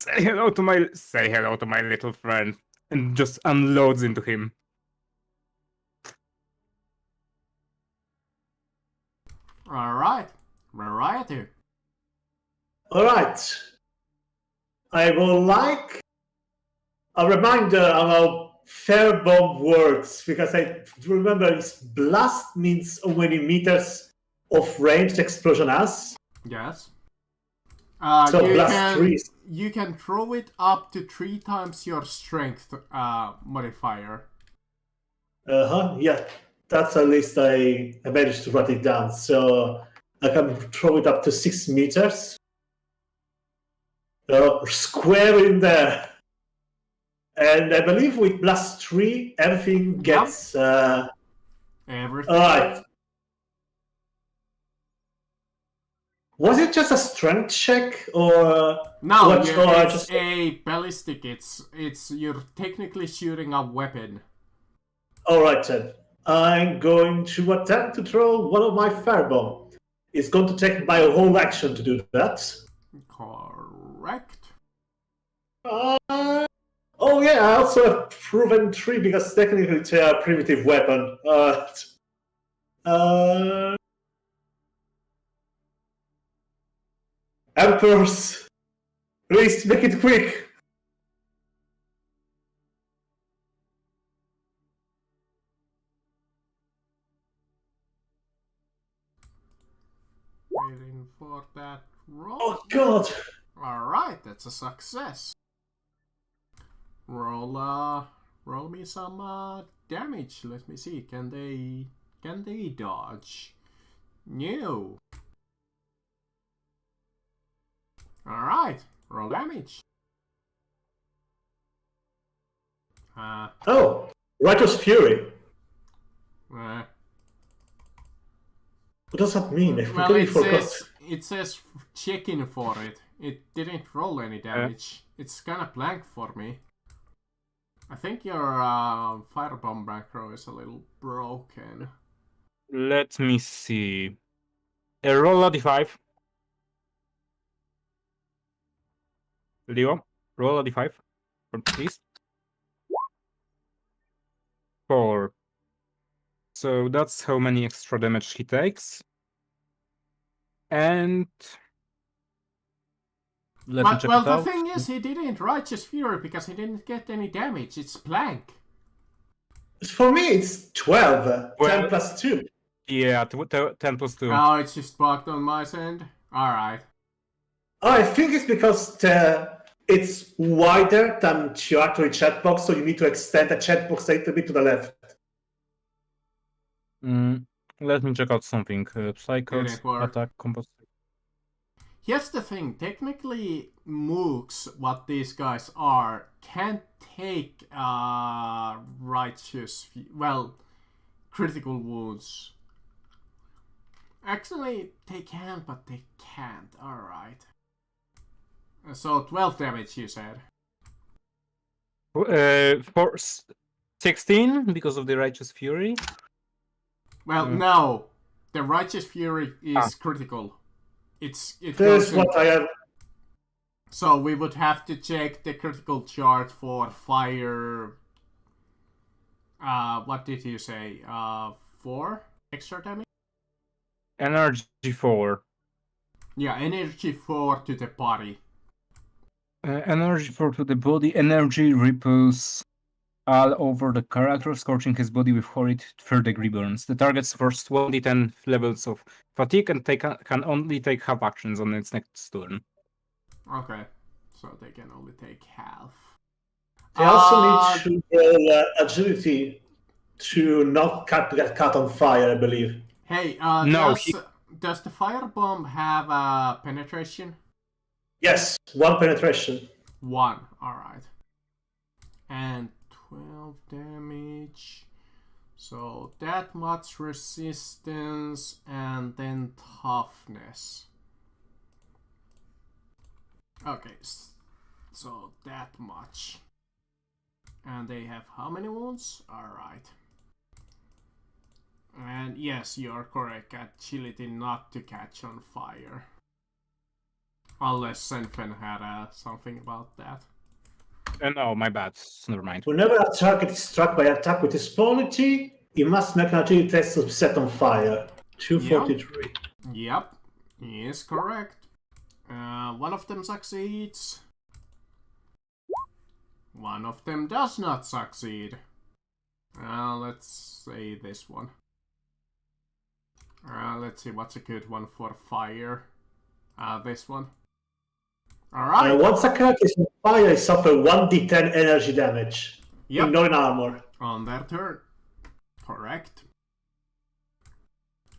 Say hello to my little friend, and just unloads into him. Alright, variety. Alright. I would like a reminder on how Firebomb works, because I remember its blast means how many meters of range the explosion has. Yes. So blast 3. You can throw it up to 3 times your strength modifier. Yeah. That's at least I managed to write it down. So I can throw it up to 6 meters. Square in there. And I believe with blast 3, everything gets... Everything. Alright. Was it just a strength check, or... No, it's just a ballistic. It's you're technically shooting a weapon. Alright then. I'm going to attempt to throw one of my firebomb. It's going to take my whole action to do that. Correct. Oh yeah, I also have proven 3 because technically it's a primitive weapon. Emperors, please make it quick. Waiting for that roll. Oh god. Alright, that's a success. Roll me some damage. Let me see. Can they dodge? No. Alright, roll damage. Oh, Righteous Fury. What does that mean? I well, completely forgot. it says checking for it. It didn't roll any damage. It's kind of blank for me. I think your firebomb macro is a little broken. Let me see. Roll a d5. Leo, roll a d5, please. 4. So that's how many extra damage he takes. And... Let me check well, it the out. thing is, he didn't Righteous Fury because he didn't get any damage. It's blank. For me, it's 12. Well, 10 plus 2. Yeah, 10 plus 2. Oh, it's just bugged on my end? Alright. Oh, I think it's because it's wider than your actual chat box, so you need to extend the chat box a little bit to the left. Let me check out something. Psychos, Didn't work. attack, composition. Here's the thing. Technically, mooks, what these guys are, can't take critical wounds. Actually, they can, but they can't. Alright. So, 12 damage, you said. 16 because of the Righteous Fury. Well, no. The Righteous Fury is critical. It There's goes what I have. So we would have to check the critical chart for fire. What did you say? 4 extra damage? Energy 4. Yeah, energy 4 to the body. Energy 4 to the body. Energy ripples all over the character, scorching his body with horrid third-degree burns. The target suffers 1d10 levels of fatigue and can only take half actions on its next turn. Okay, so they can only take half. They also need to roll agility to not get caught on fire, I believe. Hey, No, does the firebomb have penetration? Yes, 1 penetration. 1, alright. And 12 damage. So that much resistance and then toughness. Okay, so that much. And they have how many wounds? Alright. And yes, you're correct. Agility not to catch on fire. Unless Senfen had something about that. No, my bad. Never mind. Whenever a target is struck by attack with his quality, he must make an agility test to set on fire. 243. Yep, he is correct. One of them succeeds. One of them does not succeed. Let's say this one. Let's see what's a good one for fire. This one. Alright. Once a character is on fire, they suffer 1d10 energy damage. Yep. Ignoring armor. On their turn. Correct.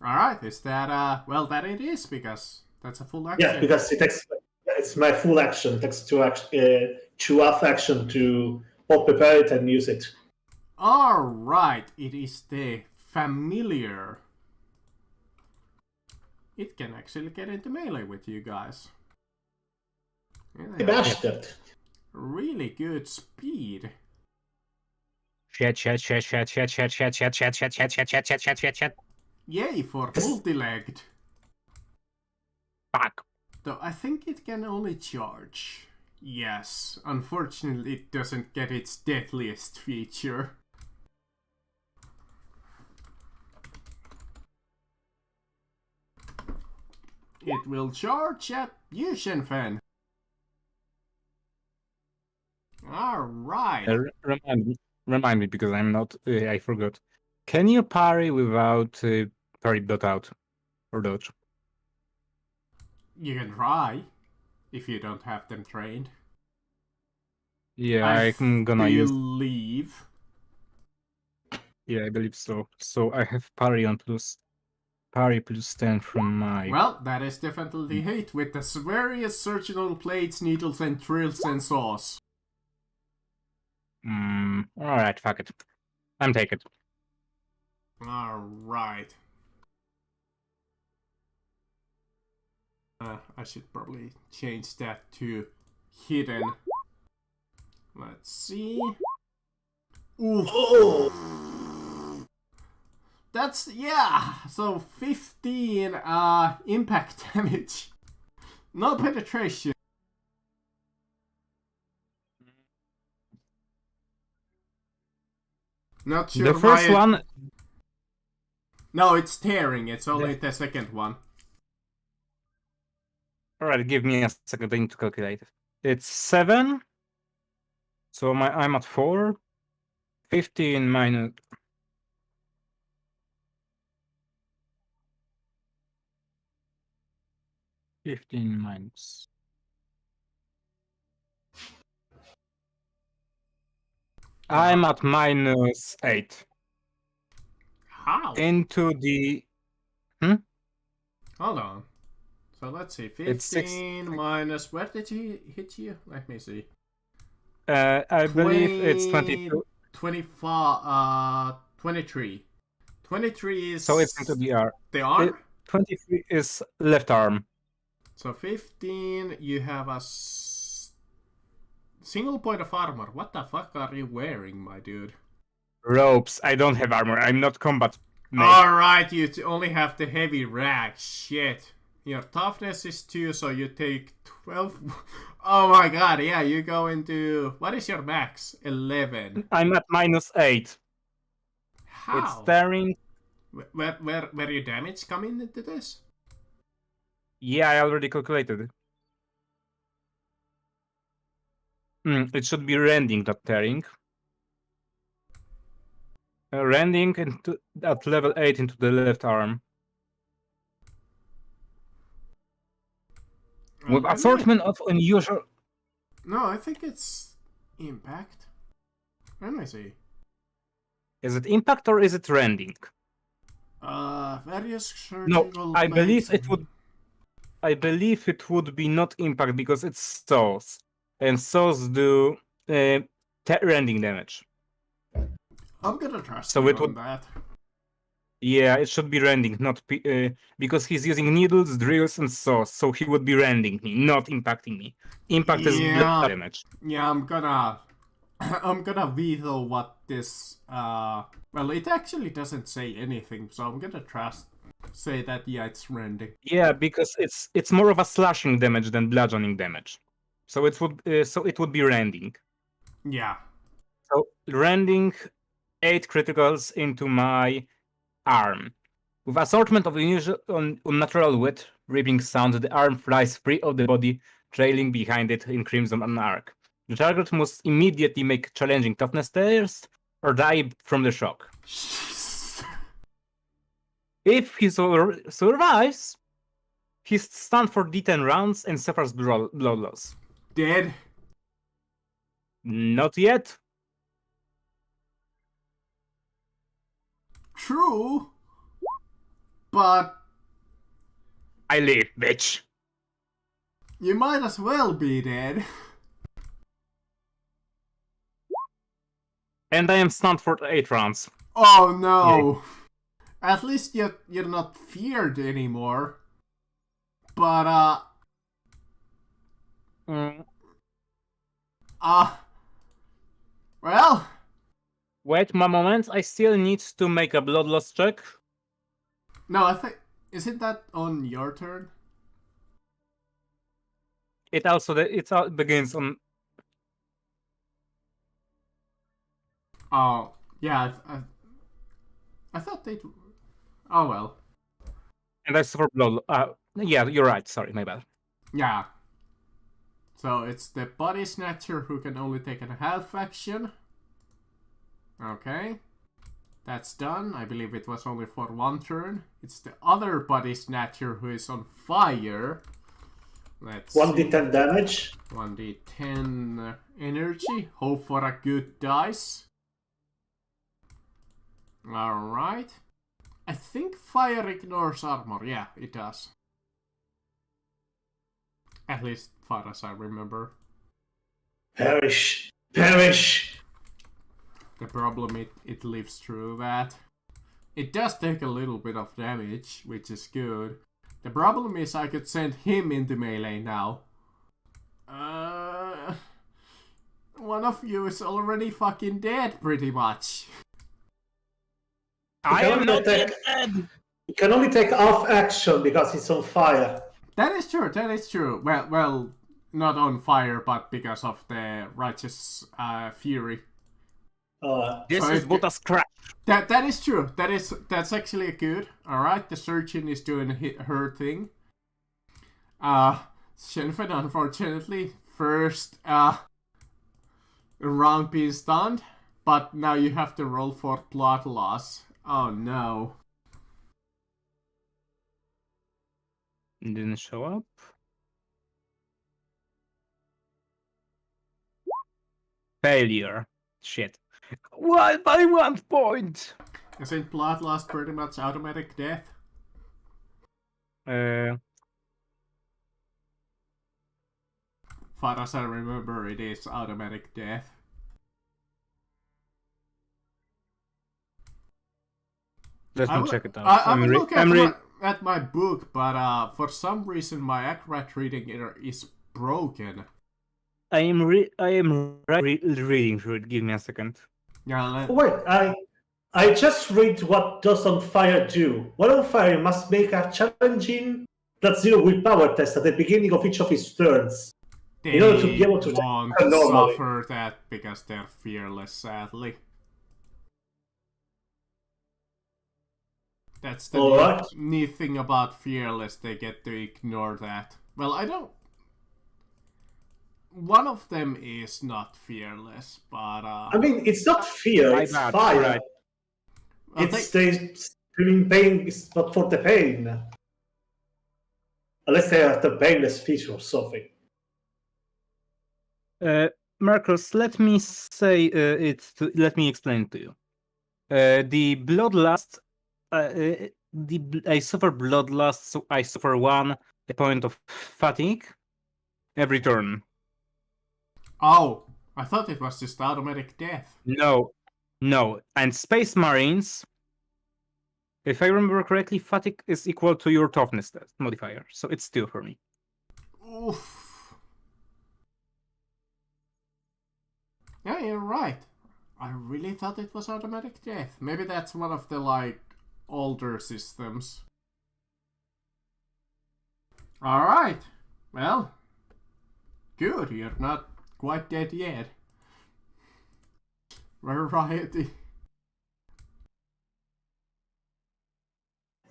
Alright, is that, well, that it is, because that's a full action. Yeah, because it's my full action. It takes 2 half action to both prepare it and use it. Alright, it is the familiar. It can actually get into melee with you guys. He bashed it. Really good speed. Shit. Yay for multi-legged. Fuck. Though I think it can only charge. Yes, unfortunately it doesn't get its deadliest feature. It will charge at you, Shenfen. Alright. Remind me because I'm not. I forgot. Can you parry without parry dot out or dodge? You can try, if you don't have them trained. Yeah, I'm gonna use. Believe. Yeah, I believe so. So I have parry on parry plus 10 from my. Well, that is definitely hit with the various surgical blades, needles, and drills and saws. Alright, fuck it. I'm taking it. Alright. I should probably change that to hidden. Let's see. Oof. Oh! That's, yeah, so 15 impact damage. No penetration. Not sure The first one. No, it's tearing. It's only the second one. Alright, give me a second. I need to calculate it. It's 7. So I'm at 4. 15 minus. I'm at minus 8. How? Into the. Hold on. So let's see. 15 minus. Where did he hit you? Let me see. I believe it's 22. 25. 23. 23 is. So it's into the arm. The arm? 23 is left arm. So 15, you have a single point of armor. What the fuck are you wearing, my dude? Ropes. I don't have armor. I'm not combat mate. Alright, you only have the heavy rag. Shit. Your toughness is 2, so you take 12. Oh my god, yeah, you go into... What is your max? 11. I'm at -8. How? It's staring. Where your damage coming into this? Yeah, I already calculated it. It should be rending, not tearing. Rending at level 8 into the left arm. With assortment of unusual... No, I think it's impact. Let me see. Is it impact or is it rending? Various No, surgical I believe blades it would... I believe it would be not impact because it's saws. And saws do rending damage. I'm gonna trust So you it on would- that. Yeah, it should be rending, not because he's using needles, drills, and saws, so he would be rending me, not impacting me. Impact is Yeah. blood damage. Yeah, I'm gonna... I'm gonna veto what this... Well, it actually doesn't say anything, so I'm gonna say that, yeah, it's rending. Yeah, because it's more of a slashing damage than bludgeoning damage. So it would be rending. Yeah. So rending 8 criticals into my arm. With assortment of unusual unnatural wet ripping sound, the arm flies free of the body, trailing behind it in crimson and arc. The target must immediately make challenging toughness tests or die from the shock. If he survives, he's stunned for D10 rounds and suffers blood loss. Dead. Not yet. True. But I live, bitch. you might as well be dead. And I am stunned for 8 rounds. Oh no. At least you're not feared anymore. But well, Wait my moment, I still need to make a blood loss check. no, I think isn't that on your turn? It begins on... Oh, yeah. I thought they'd. Oh well. And I suffer blood... yeah, you're right, sorry, my bad. Yeah. So it's the body snatcher who can only take a half action. Okay. That's done. I believe it was only for 1 turn. It's the other body snatcher who is on fire. Let's 1d10 damage. 1d10 energy. Hope for a good dice. Alright. I think fire ignores armor. Yeah, it does. At least far as I remember. Perish. Perish. The problem it lives through that. It does take a little bit of damage, which is good. The problem is I could send him into melee now. One of you is already fucking dead, pretty much. I am not dead! You can only take off action because it's on fire. That is true, that is true. Well, not on fire, but because of the righteous fury. This So is but a scratch. That is true. That's actually good. All right, the surgeon is doing her thing. Shenfen, unfortunately, first round being stunned, but now you have to roll for blood loss. Oh no. Didn't show up. Failure. Shit. Why by 1 point? Isn't blood loss pretty much automatic death? Far as I remember, it is automatic death. Let I me check it out. I will look at my book, but for some reason my accurate reading is broken. I am reading through it. Give me a second. Yeah, Oh, wait, I just read what does on fire do. One on fire must make a challenging +0 willpower test at the beginning of each of his turns in order to be they able to won't attack normally. suffer that because they're fearless, sadly. That's the Alright. neat thing about fearless, they get to ignore that. Well, I don't... One of them is not fearless, but I mean, it's not fear, My it's bad, fire. right. well, It's the screaming pain, it's not for the pain. Unless they have the painless feature or something. Marcus, let me let me explain to you. The bloodlust, I suffer bloodlust, so I suffer 1 point of fatigue every turn. Oh, I thought it was just automatic death. No, and Space Marines, if I remember correctly, fatigue is equal to your toughness test modifier, so it's 2 for me. Oof. Yeah, you're right. I really thought it was automatic death. Maybe that's one of the, like, older systems. Alright. Well, good, you're not quite dead yet. Variety.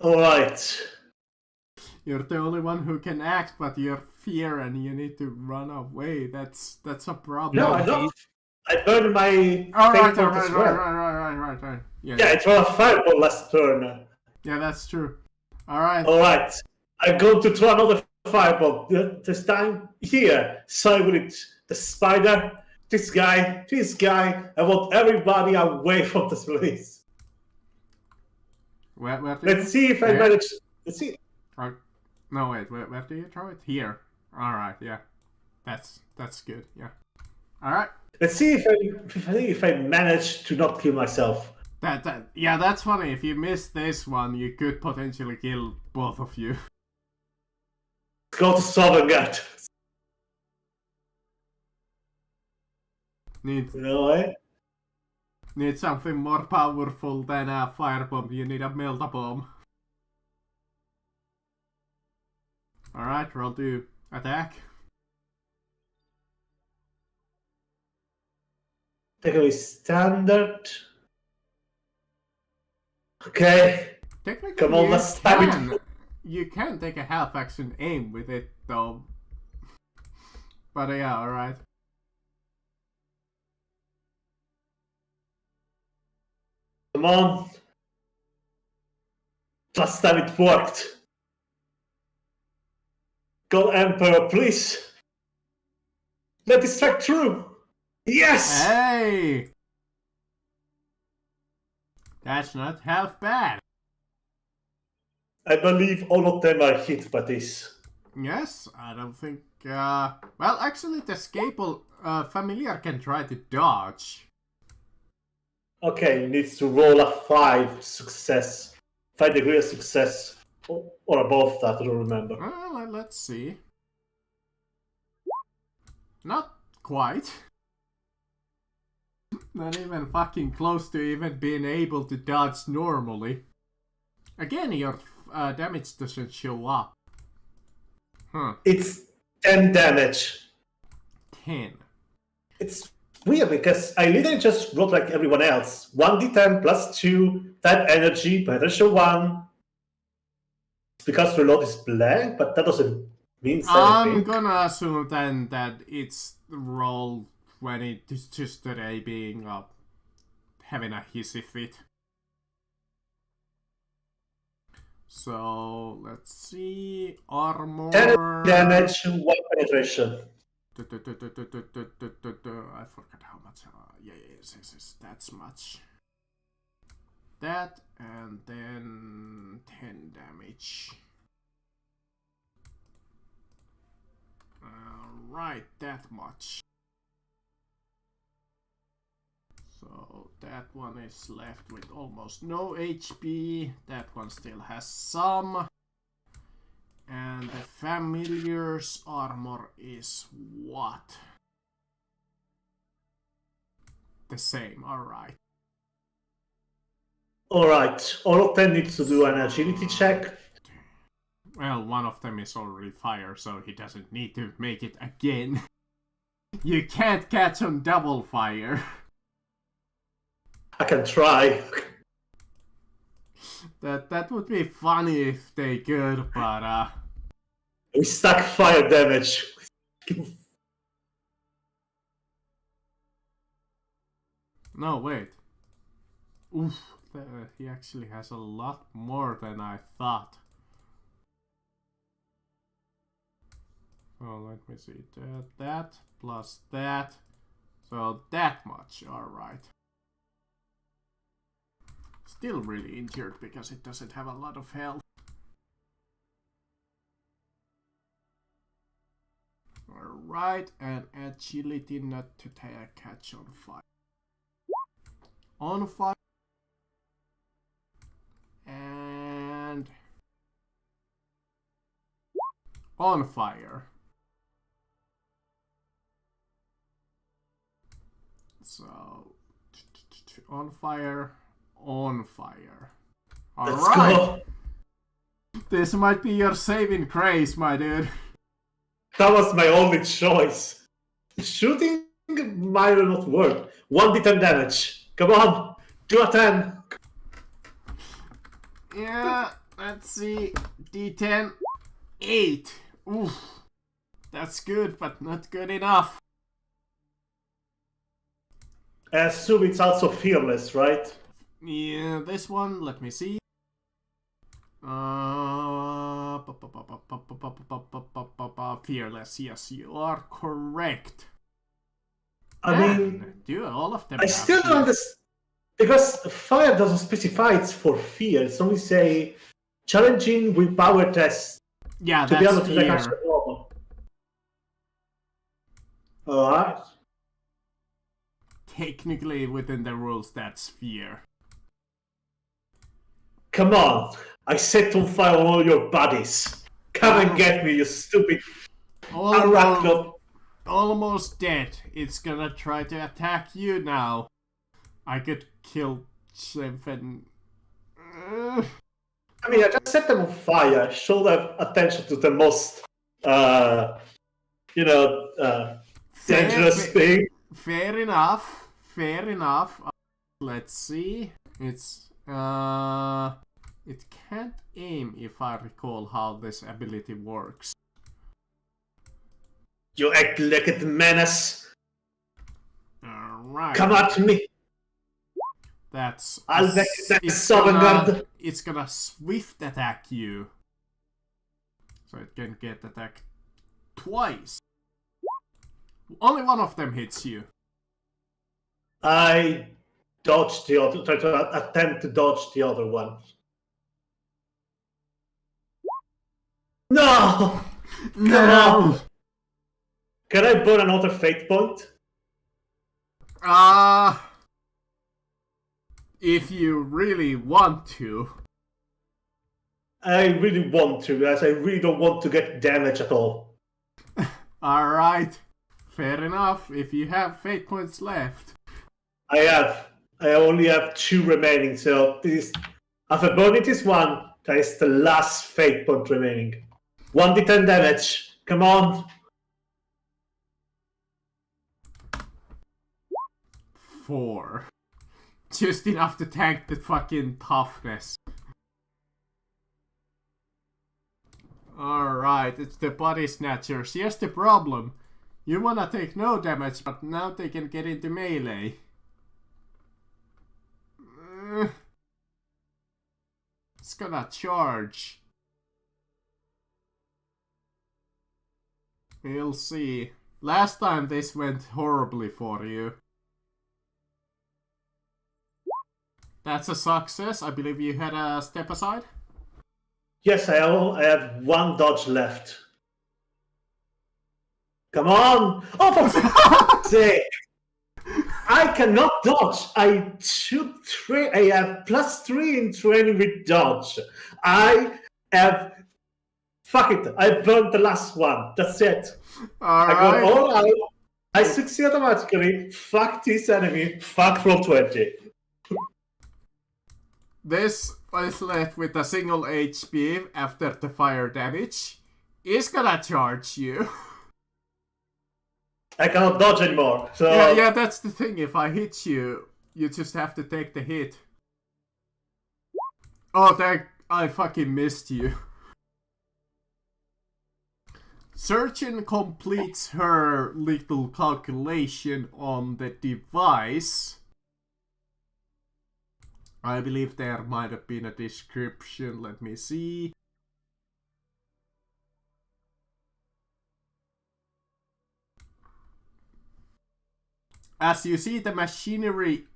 Alright. You're the only one who can act, but you're fear and you need to run away. That's a problem. No, I don't. I burned my Alright, fate point as well. right. Yeah, it was a fireball last turn. Yeah, that's true. Alright. Alright. I'm going to throw another fireball. This time here. Side with it. The spider. This guy. I want everybody away from this place. Where do Let's see if I manage. Let's see. No, wait, where do you throw it? Here. Alright, yeah. That's good, yeah. Alright. Let's see if I manage to not kill myself. Yeah, that's funny. If you miss this one, you could potentially kill both of you. Let's go to Southern Gate. Need something more powerful than a firebomb. You need a melt-a-bomb. Alright, roll to attack. Take away standard. Okay. Technically, Come on, let's stab it. You can take a half-action aim with it, though. But yeah, alright. Come on. Last time it worked. God Emperor, please. Let this strike true. Yes! Hey! That's not half bad. I believe all of them are hit by this. Yes, I don't think... well, actually, the Scapel Familiar can try to dodge. Okay, you need to roll a 5 success. 5 degree of success. Or above that, I don't remember. Well, let's see. Not quite. Not even fucking close to even being able to dodge normally. Again, your damage doesn't show up. Huh. It's 10 damage. 10. It's weird because I literally just wrote like everyone else. 1d10 plus 2, type energy, potential 1. It's because reload is blank, but that doesn't mean anything. I'm gonna assume then that it's roll when it's just today being having a hissy fit. So let's see, armor. 10 damage, 1 penetration. I forgot how much. Yes, that's much. That and then 10 damage. Right, that much. So that one is left with almost no HP. That one still has some. And the Familiar's armor is what? The same, alright. Alright, all of them needs to do an agility check. Well, one of them is already fire, so he doesn't need to make it again. You can't catch on double fire. I can try. That would be funny if they could, but We stack fire damage. no, wait. Oof, he actually has a lot more than I thought. Oh, let me see. That plus that. So that much, alright. Still really injured because it doesn't have a lot of health. Alright, and agility not to catch on fire. On fire. And on fire. So on fire, on fire. Let's Alright. go. This might be your saving grace, my dude. That was my only choice. Shooting might not work. 1d10 damage. Come on. 2 a 10. Yeah, let's see. D10. 8. Oof. That's good, but not good enough. I assume it's also fearless, right? Yeah, this one, let me see. Fearless, yes, you are correct. I mean, do all of them I have still don't fear? understand. Because fire doesn't specify it's for fear. It's only say challenging willpower test Yeah, to be able that's to take fear. action normal. Alright. Technically, within the rules, that's fear. Come on. I set on fire all your bodies. Come and get me, you stupid arachnid. Almost dead. It's gonna try to attack you now. I could kill 7. I mean, I just set them on fire. Show them attention to the most, dangerous thing. Fair enough. Fair enough. Let's see. It can't aim if I recall how this ability works. You act-legged menace. Alright. Come at me. That's It's gonna swift attack you. So it can get attacked twice. Only one of them hits you. I dodged the other, try to attempt to dodge the other one. No! No! Can I burn another fate point? If you really want to. I really want to, as I really don't want to get damage at all. Alright. Fair enough. If you have fate points left. I only have 2 remaining, so this after burning this one, that is the last fate point remaining. 1d10 damage. Come on. 4. Just enough to tank the fucking toughness. Alright, it's the body snatchers. Here's the problem. You wanna take no damage, but now they can get into melee. It's gonna charge. We'll see. Last time this went horribly for you. That's a success. I believe you had a step aside. Yes, I have 1 dodge left. Come on! Oh, for fuck's sake! I cannot dodge. I shoot 3. I have +3 in training with dodge. I have. Fuck it. I burned the last one. That's it. I got all out. I succeed automatically. Fuck this enemy. Fuck roll 20. This is left with a single HP after the fire damage. Is gonna charge you. I cannot dodge anymore. So Yeah, that's the thing. If I hit you, you just have to take the hit. Oh, I fucking missed you. Surgeon completes her little calculation on the device. I believe there might have been a description. Let me see. As you see, the machinery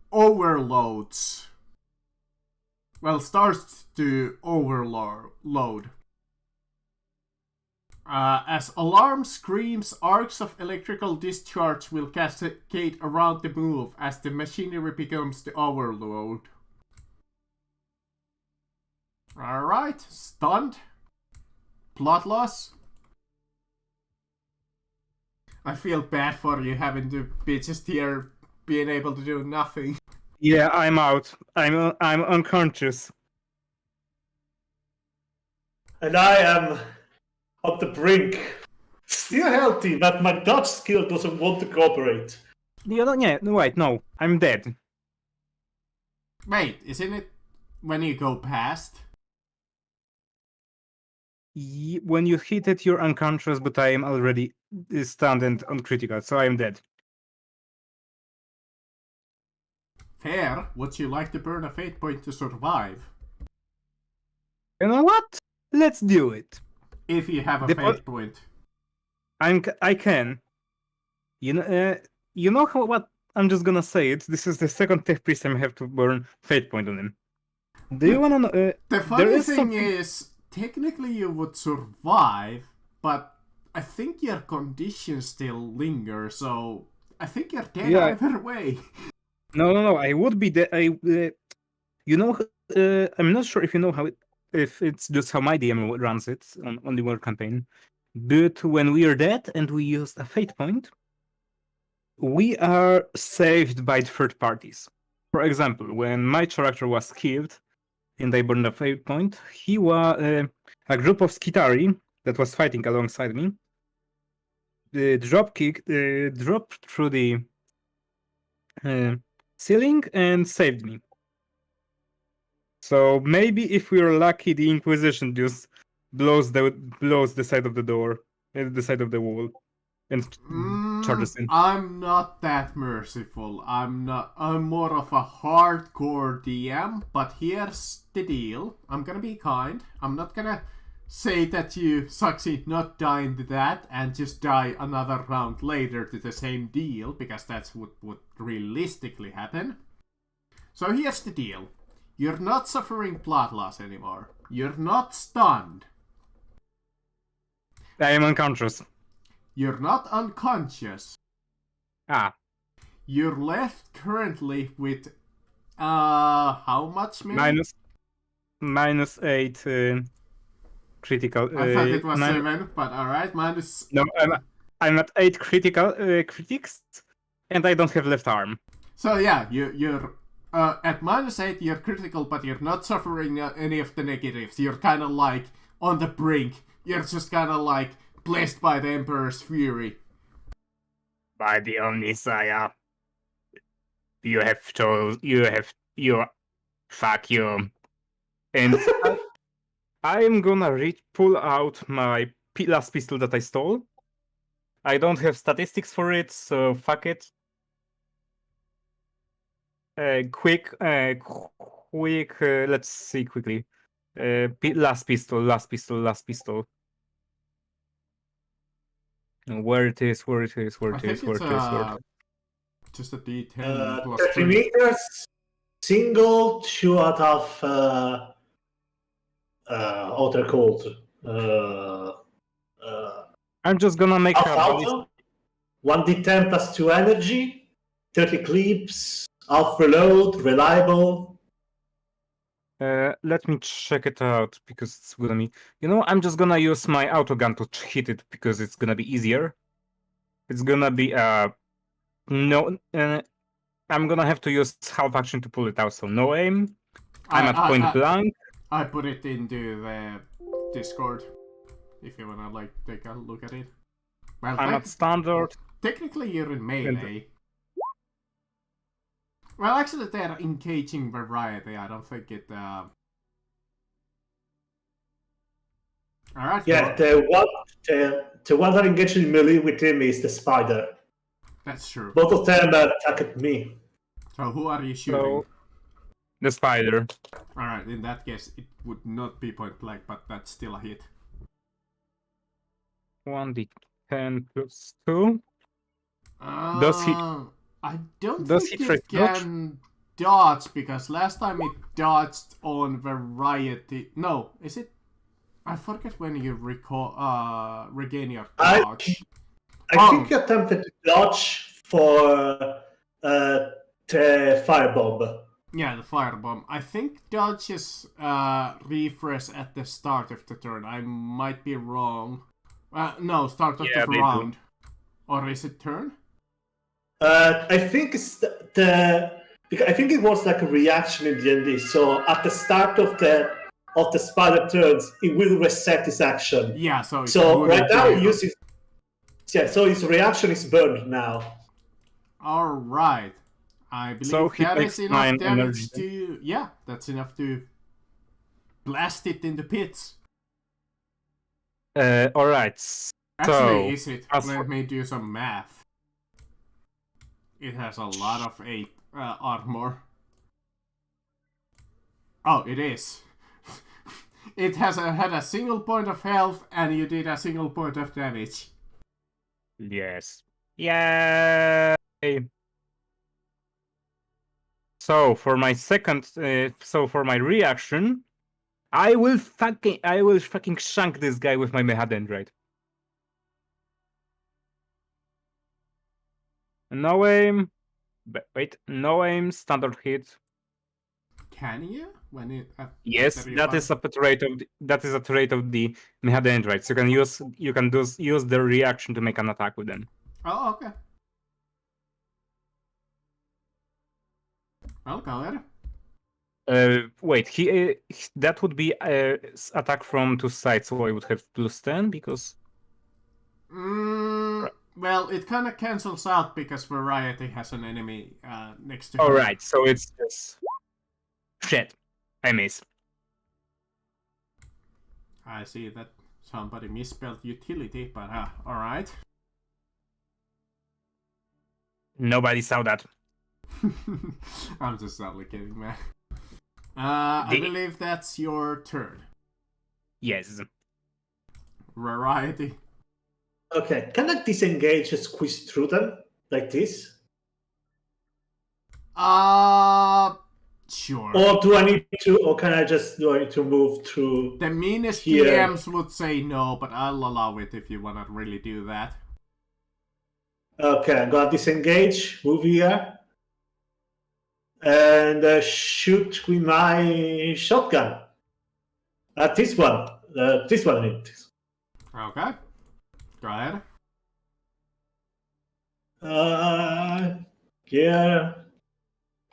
overloads. Well, starts to overload. As alarm screams, arcs of electrical discharge will cascade around the move as the machinery becomes the overload. Alright, stunned. Plot loss. I feel bad for you having to be just here, being able to do nothing. Yeah, I'm out. I'm unconscious. and I am on the brink. Still healthy, but my dodge skill doesn't want to cooperate. Wait, no, I'm dead. Wait, isn't it when you go past? When you hit it, you're unconscious, but I am already stunned and uncritical, so I am dead. Fair. Would you like to burn a fate point to survive? You know what? Let's do it. If you have a The fate point. I can. You know what? I'm just gonna say it. This is the second tech priest I have to burn fate point on him. Do you wanna know? The funny thing is, technically you would survive, but I think your condition still lingers, so I think you're dead either way. No. I would be dead. I'm not sure if you know if it's just how my DM runs it on the World campaign. But when we are dead and we use a fate point, we are saved by third parties. For example, when my character was killed and I burned a fate point, he was a group of Skitari that was fighting alongside me. Dropped through the ceiling and saved me. So maybe if we are lucky, the Inquisition just blows the side of the door, the side of the wall, and charges in. I'm not that merciful. I'm more of a hardcore DM, but here's the deal. I'm gonna be kind. I'm not gonna say that you succeed not dying to that and just die another round later to the same deal, because that's what would realistically happen. So here's the deal. You're not suffering plot loss anymore. You're not stunned. I am unconscious. You're not unconscious. Ah. You're left currently with how much maybe? -8 critical. I thought it was 7, but alright, minus. No, I'm at 8 critical critics, and I don't have left arm. So yeah, you're at -8. You're critical, but you're not suffering any of the negatives. You're kind of like on the brink. You're just kind of like blessed by the Emperor's fury. By the Omnisaya. Fuck you. And I am gonna pull out my last pistol that I stole. I don't have statistics for it, so fuck it. Quick, let's see quickly. Last pistol. Where it is. Just a D10 plus 30 3. meters, single shot of what they're called. I'm just gonna make a auto. 1d10 plus 2 energy, 30 clips, half reload, reliable. Let me check it out because it's gonna be. I'm just gonna use my autogun to hit it because it's gonna be easier. It's gonna be I'm gonna have to use half action to pull it out, so no aim. I'm at point I blank. I put it into the Discord if you wanna like take a look at it. Well, I'm at standard. technically you're in melee. Well, actually, they're engaging variety. I don't think it. Alright. Yeah, the one that engaged in melee with him is the spider. That's true. Both of them attacked me. So who are you shooting? So, the spider. Alright, in that case, it would not be point blank, but that's still a hit. 1d10 plus 2. Does he- I don't does think he try it to dodge? can dodge, because last time it dodged on variety. No, is it? I forget when you regain your dodge. I think you attempted to dodge for the firebomb. Yeah, the firebomb. I think dodges refresh at the start of the turn. I might be wrong. No, start of Yeah, the they do. round. Or is it turn? I think it's because I think it was like a reaction in D&D. So at the start of the spider turns, it will reset his action. Yeah, so Right now he uses. Yeah, so his reaction is burned now. Alright. I believe So he that takes is enough 9 damage energy. to... Yeah, that's enough to blast it in the pits. Alright. Actually, is it? as Let for- me do some math. It has a lot of armor. Oh, it is. It has had a single point of health, and you did a single point of damage. Yes. Yay! So for my for my reaction, I will fucking shank this guy with my Mehadendrite. No aim. Wait, no aim. Standard hit. Can you? When it? Yes, after you that fire? is a trait of the Mehadendrites. You can use the reaction to make an attack with them. Oh, okay. Well, go ahead. Wait, that would be attack from two sides, so I would have +10 because. Well, it kind of cancels out because variety has an enemy next to her. Alright, so it's just. Shit. I miss. I see that somebody misspelled utility, but alright. Nobody saw that. I'm just sadly kidding, man. I believe that's your turn. Yes. Variety. Okay, can I disengage and squeeze through them like this? Sure. Or do I need to move through? The meanest here? DMs would say no, but I'll allow it if you wanna really do that. Okay, I'm gonna disengage, move here, and shoot with my shotgun. At this one. This one. Okay. Go ahead. Yeah.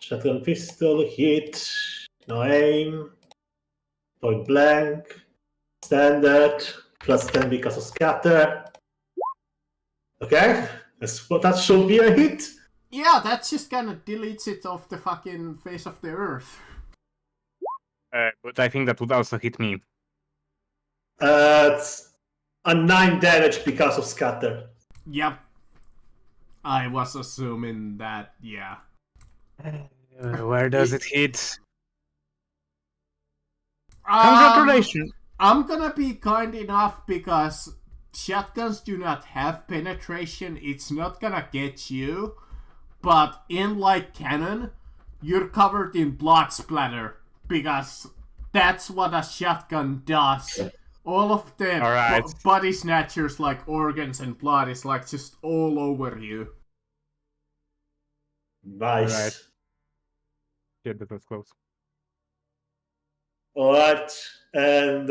Shotgun pistol, hit, no aim, point blank, standard, +10 because of scatter. Okay, that should be a hit. Yeah, that just kinda deletes it off the fucking face of the earth. But I think that would also hit me. It's a 9 damage because of scatter. Yep. I was assuming that, yeah. Where does it hit? Um, Congratulations! I'm gonna be kind enough because shotguns do not have penetration. It's not gonna get you. But in like cannon, you're covered in blood splatter because that's what a shotgun does. All of the Alright. body snatchers, like organs and blood, is like just all over you. Nice. Right. Yeah, that was close. Alright, and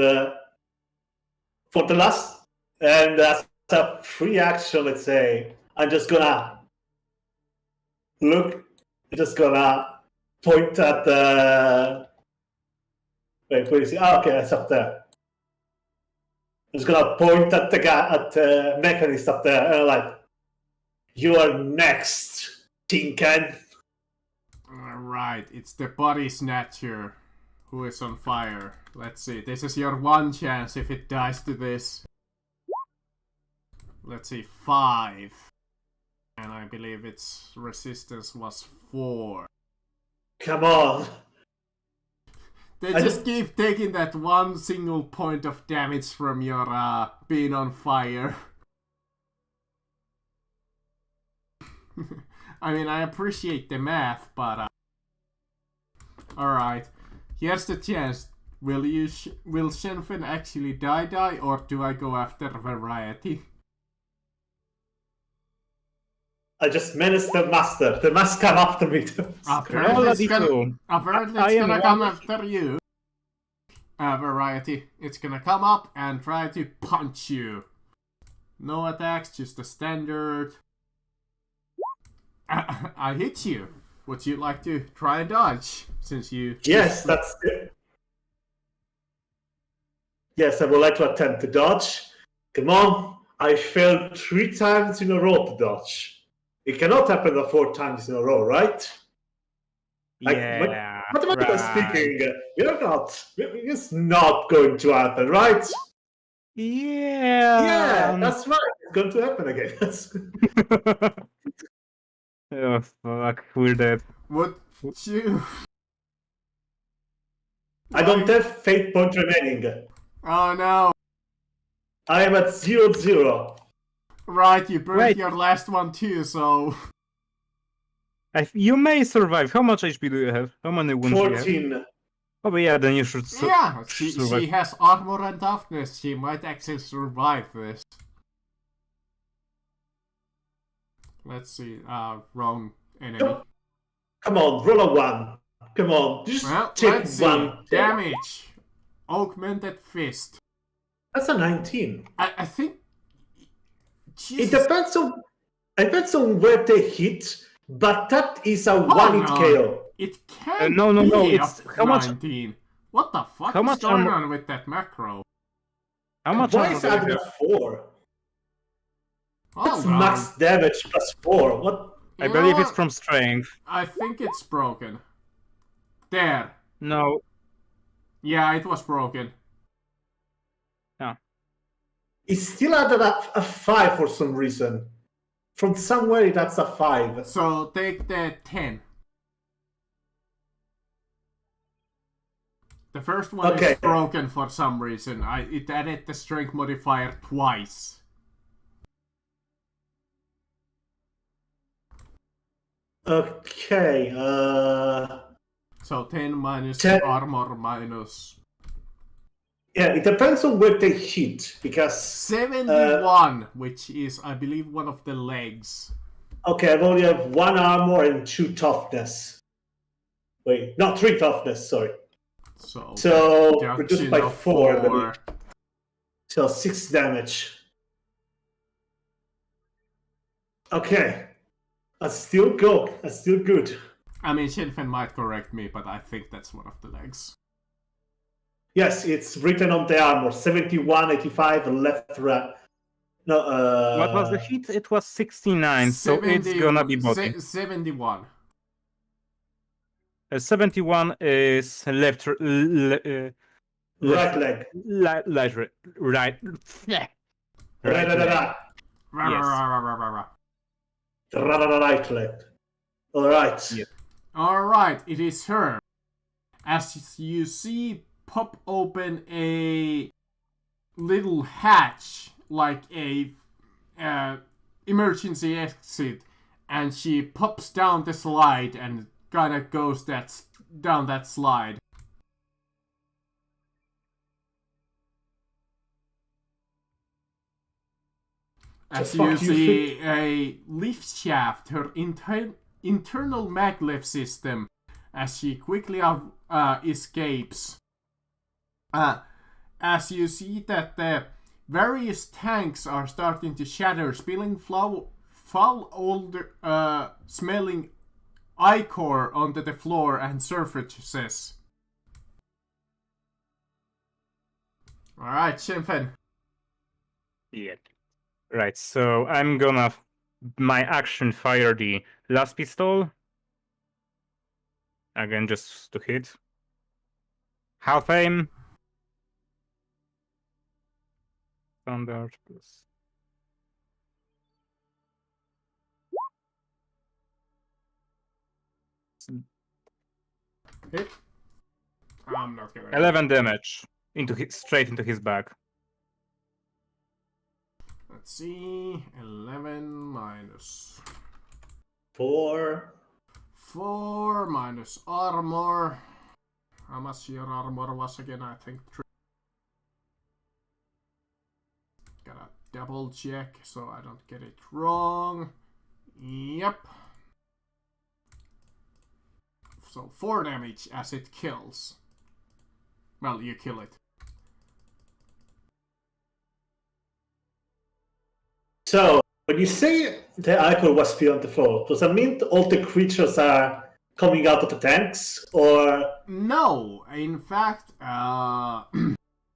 for the last, and as a free action, let's say, I'm just gonna look You're just gonna point at the. Wait, where is he? Oh, okay, it's up there. I'm just gonna point at the guy, at the mechanist up there, and like, you are next, Tinken. Right, it's the body snatcher who is on fire. Let's see, this is your one chance if it dies to this. Let's see, 5. And I believe its resistance was 4. Come on. They just keep taking that one single point of damage from your being on fire. I mean, I appreciate the math, but alright. Here's the chance. Will Shenfen actually die, or do I go after variety? I just menaced the master. The must come after me. Apparently it's gonna come after you. Variety. It's gonna come up and try to punch you. No attacks, just a standard. I hit you. Would you like to try and dodge? Since you... Yes, that's it. Yes, I would like to attempt to dodge. Come on. I failed 3 times in a row to dodge. It cannot happen 4 times in a row, right? Yeah. Mathematically speaking, it's not going to happen, right? Yeah. Yeah, that's right. It's going to happen again. Oh, fuck. We're dead. Would you... I don't have fate point remaining. Oh no. I am at 0-0. Right, you burned Wait. your last one too, so... You may survive. How much HP do you have? How many wounds do you have? 14. Oh, but yeah, then you should Yeah, survive. she has armor and toughness. She might actually survive this. Let's see, wrong enemy. Come on, roll a 1. Come on, just Well, take let's see. 1. Damage. Augmented fist. That's a 19. I think... It Jesus. depends on where they hit, but that is a 1-hit no. KO. It can't no, be it's- a how much- 19. What the fuck How is much going armor- on with that macro? How much Why armor is do you added have? a 4? That's Hold on. max damage plus 4. What? I You know believe it's what? from strength. I think it's broken. There. No. Yeah, it was broken. It still added a 5 for some reason. From somewhere that's a 5. So take the 10. The first one Okay. is broken for some reason. It added the strength modifier twice. Okay, So 10 minus 10. armor minus... yeah, it depends on where they hit, because... 71, which is, I believe, one of the legs. Okay, I only have 1 armor and 2 toughness. Wait, not 3 toughness, sorry. So, reduced by 4. So 6 damage. Okay. That's still good. That's still good. I mean, Shenfen might correct me, but I think that's one of the legs. Yes, it's written on the armor. 71, 85, left, right. No, What was the hit? It was 69, so it's gonna be body. 71. 71 is left, right leg. right. Right, right leg. Alright. Yeah. Alright, it is her. As you see, pop open a little hatch, like a emergency exit, and she pops down the slide and kind of goes down that slide. As you see a lift shaft, her internal maglev system, as she quickly escapes. As you see that the various tanks are starting to shatter, spilling foul, old, smelling ichor onto the floor and surfaces. Alright, Shinfen. Yeah. Right, so I'm gonna my action fire the last pistol. Again, just to hit. Half aim. Standard plus. Hit. I'm not gonna. 11 damage straight into his back. Let's see. 11 minus 4. 4 minus armor. How much your armor was again? I think 3. Gotta double check so I don't get it wrong. Yep. So 4 damage as it kills. Well, you kill it. So, when you say the icon was beyond the foe, does that mean all the creatures are coming out of the tanks, or? No, in fact,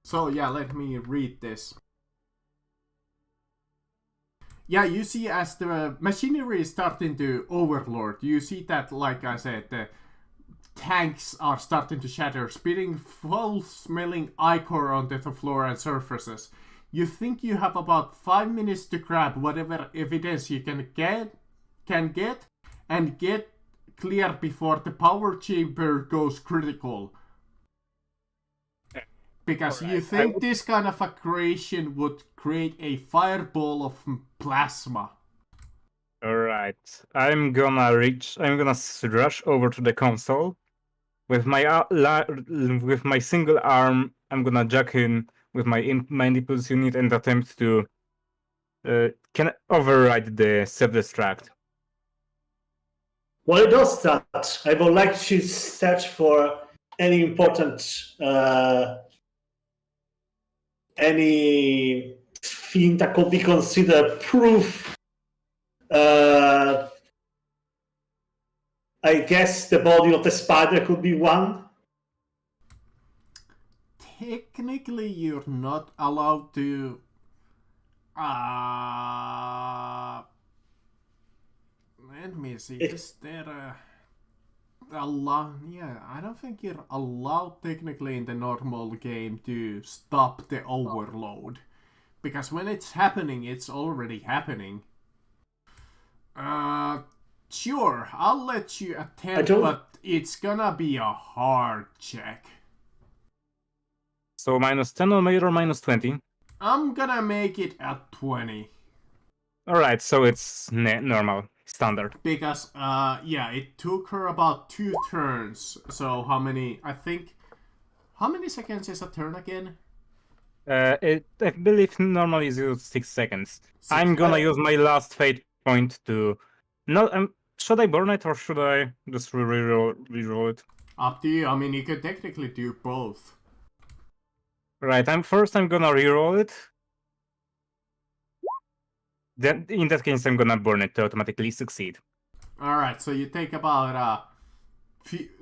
so yeah, let me read this. Yeah, you see as the machinery is starting to overload, you see that, like I said, the tanks are starting to shatter, spitting foul-smelling ichor onto the floor and surfaces. You think you have about 5 minutes to grab whatever evidence you can get, and get clear before the power chamber goes critical. Because you think this kind of a creation would create a fireball of plasma. Alright, I'm gonna rush over to the console. With my single arm, I'm gonna jack in with my impulse unit and attempt to can override the self-destruct. While it does that, I would like to search for any important, any thing that could be considered proof. I guess the body of the spider could be one. Technically, you're not allowed to. Let me see. Is there yeah, I don't think you're allowed technically in the normal game to stop the overload. Because when it's happening, it's already happening. Sure, I'll let you attempt, but it's gonna be a hard check. So -10 or minus 20? I'm gonna make it at 20. Alright, so it's normal, standard. Because, yeah, it took her about 2 turns. So how many seconds is a turn again? I believe normally is used 6 seconds. I'm gonna use my last fate point to... should I burn it or should I just reroll it? Up to you. I mean, you could technically do both. Right, I'm gonna reroll it. Then, in that case, I'm gonna burn it to automatically succeed. Alright, so you take about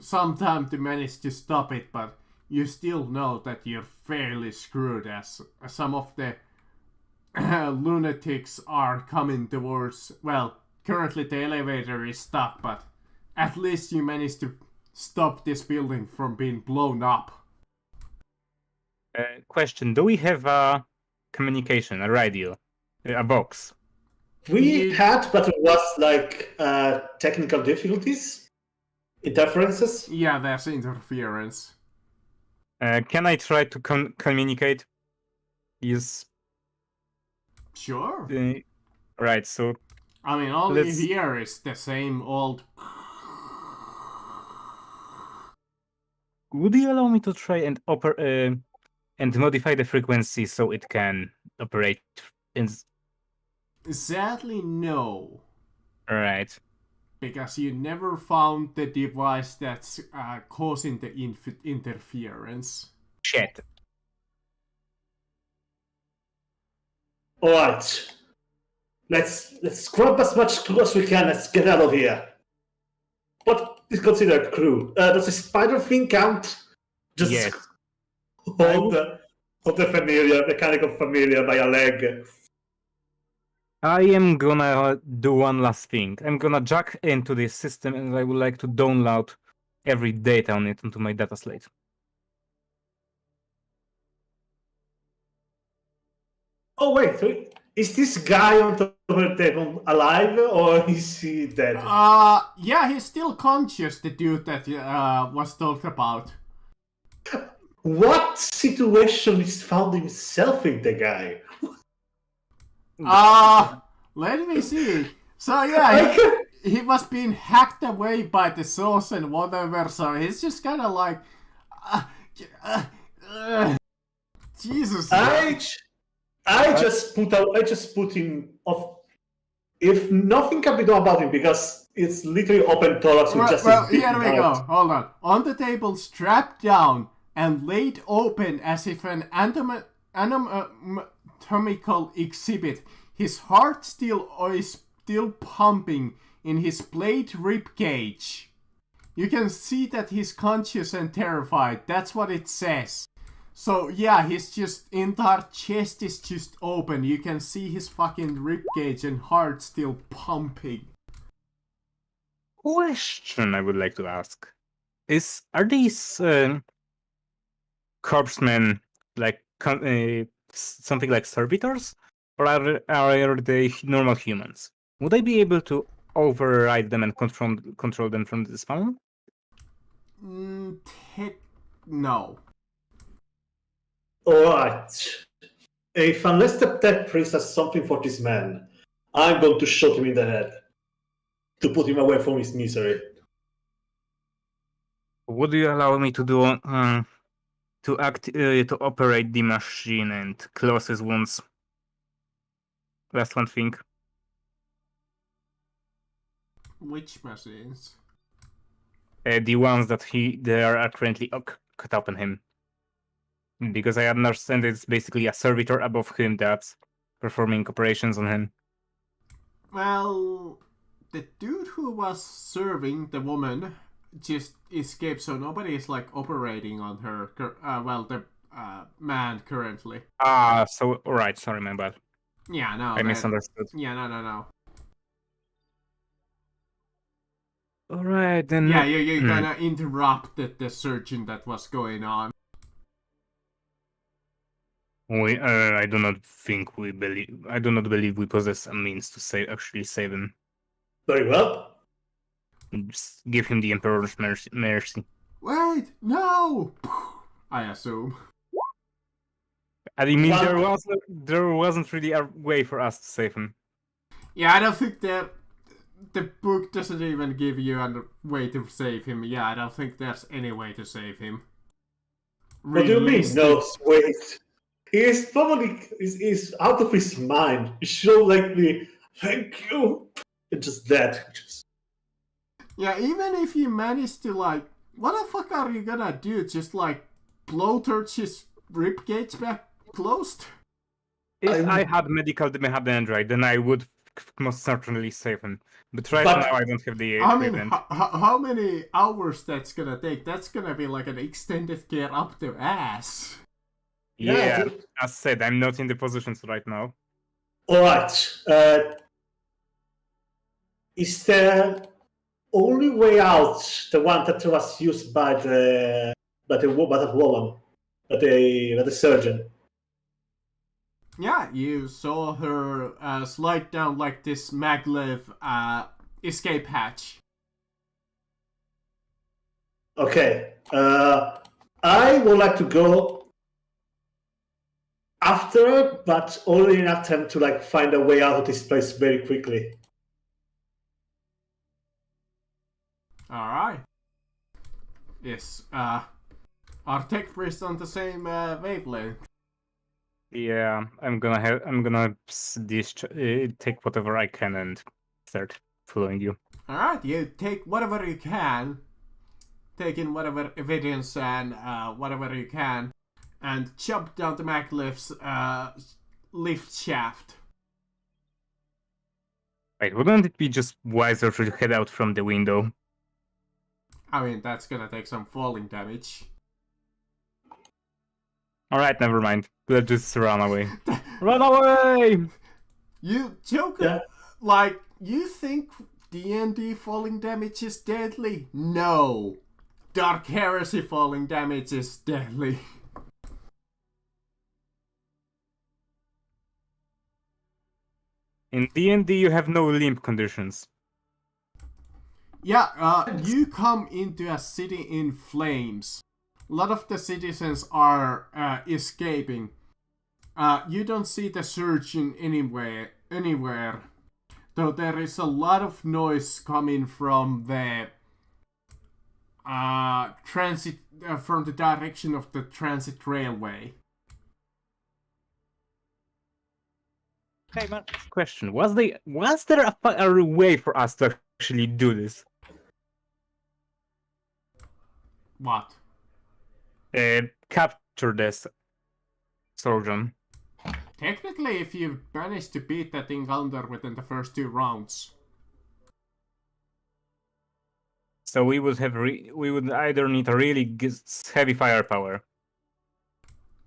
some time to manage to stop it, but you still know that you're fairly screwed as some of the lunatics are coming towards... Well, currently the elevator is stuck, but at least you managed to stop this building from being blown up. Question, do we have a communication, a radio, a box? We had, but it was like technical difficulties, interferences. Yeah, there's interference. Can I try to communicate? Yes. Sure. Right, so... I mean, all you hear is the same old... Would you allow me to try and and modify the frequency so it can operate in... Sadly, no. Right. Because you never found the device that's causing the interference. Shit. All right, let's grab as much clue as we can. Let's get out of here. what is considered crew? Does the spider thing count? Just Yes. hold the familiar, mechanical familiar by a leg. I am gonna do one last thing. I'm gonna jack into this system and I would like to download every data on it onto my data slate. Oh wait, so is this guy on top of the table alive or is he dead? Yeah, he's still conscious, the dude that was talked about. What situation is found himself in the guy? Let me see. So yeah, he was being hacked away by the source and whatever, so he's just kind of like... Jesus. I just put him off. If nothing can be done about him because it's literally open thorax with just his big here we go. mouth. Hold on. On the table, strapped down and laid open as if an anatomical exhibit. His heart is still pumping in his plate rib cage. You can see that he's conscious and terrified. That's what it says. So yeah, his just entire chest is just open. You can see his fucking ribcage and heart still pumping. Question I would like to ask are these corpsemen like something like servitors, or are they normal humans? Would I be able to override them and control them from the spawn? No. Alright. If unless the dead priest has something for this man, I'm going to shoot him in the head to put him away from his misery. Would you allow me to do to operate the machine and close his wounds? Last one thing. Which machines? The ones that there are currently cut up on him. Because I understand it's basically a servitor above him that's performing operations on him. Well, the dude who was serving the woman just escaped, so nobody is like operating on her. The man currently. So alright, sorry, my bad. Yeah, no. I misunderstood. Yeah, no. Alright, then. Yeah, you kind of interrupted the surgeon that was going on. I do not believe we possess a means to actually save him. Very well. Just give him the Emperor's mercy. Wait, no! I assume. I mean, there wasn't really a way for us to save him. Yeah, I don't think that the book doesn't even give you a way to save him. Yeah, I don't think there's any way to save him. What do you mean? No, wait. He's out of his mind. He should like me. Thank you. It's just that. Yeah, even if you manage to like, what the fuck are you gonna do? Just like blowtorch his ribcage back closed? If I had medical dehydrogenate, then I would most certainly save him. But now I don't have the equipment. How many hours that's gonna take? That's gonna be like an extended care up the ass. Yeah, as said, I'm not in the positions right now. Alright. Is the only way out the one that was used by the woman, by the surgeon? Yeah, you saw her slide down like this maglev escape hatch. Okay. I would like to go after, but only in an attempt to like find a way out of this place very quickly. Alright. Yes, our tech priest on the same wavelength. Yeah, I'm gonna take whatever I can and start following you. Alright, you take whatever you can, take in whatever evidence and whatever you can, and jump down the maglev's lift shaft. Wait, wouldn't it be just wiser to head out from the window? I mean, that's gonna take some falling damage. Alright, never mind. Let's just run away. Run away! You joke, Yeah. like, you think D&D falling damage is deadly? No. Dark Heresy falling damage is deadly. In D&D, you have no limb conditions. Yeah, you come into a city in flames. A lot of the citizens are escaping. You don't see the surgeon anywhere. Though there is a lot of noise coming from the transit, from the direction of the transit railway. Hey man, question: Was there a way for us to actually do this? What? Capture this surgeon. Technically, if you manage to beat that encounter within the first 2 rounds. So we would either need a really heavy firepower.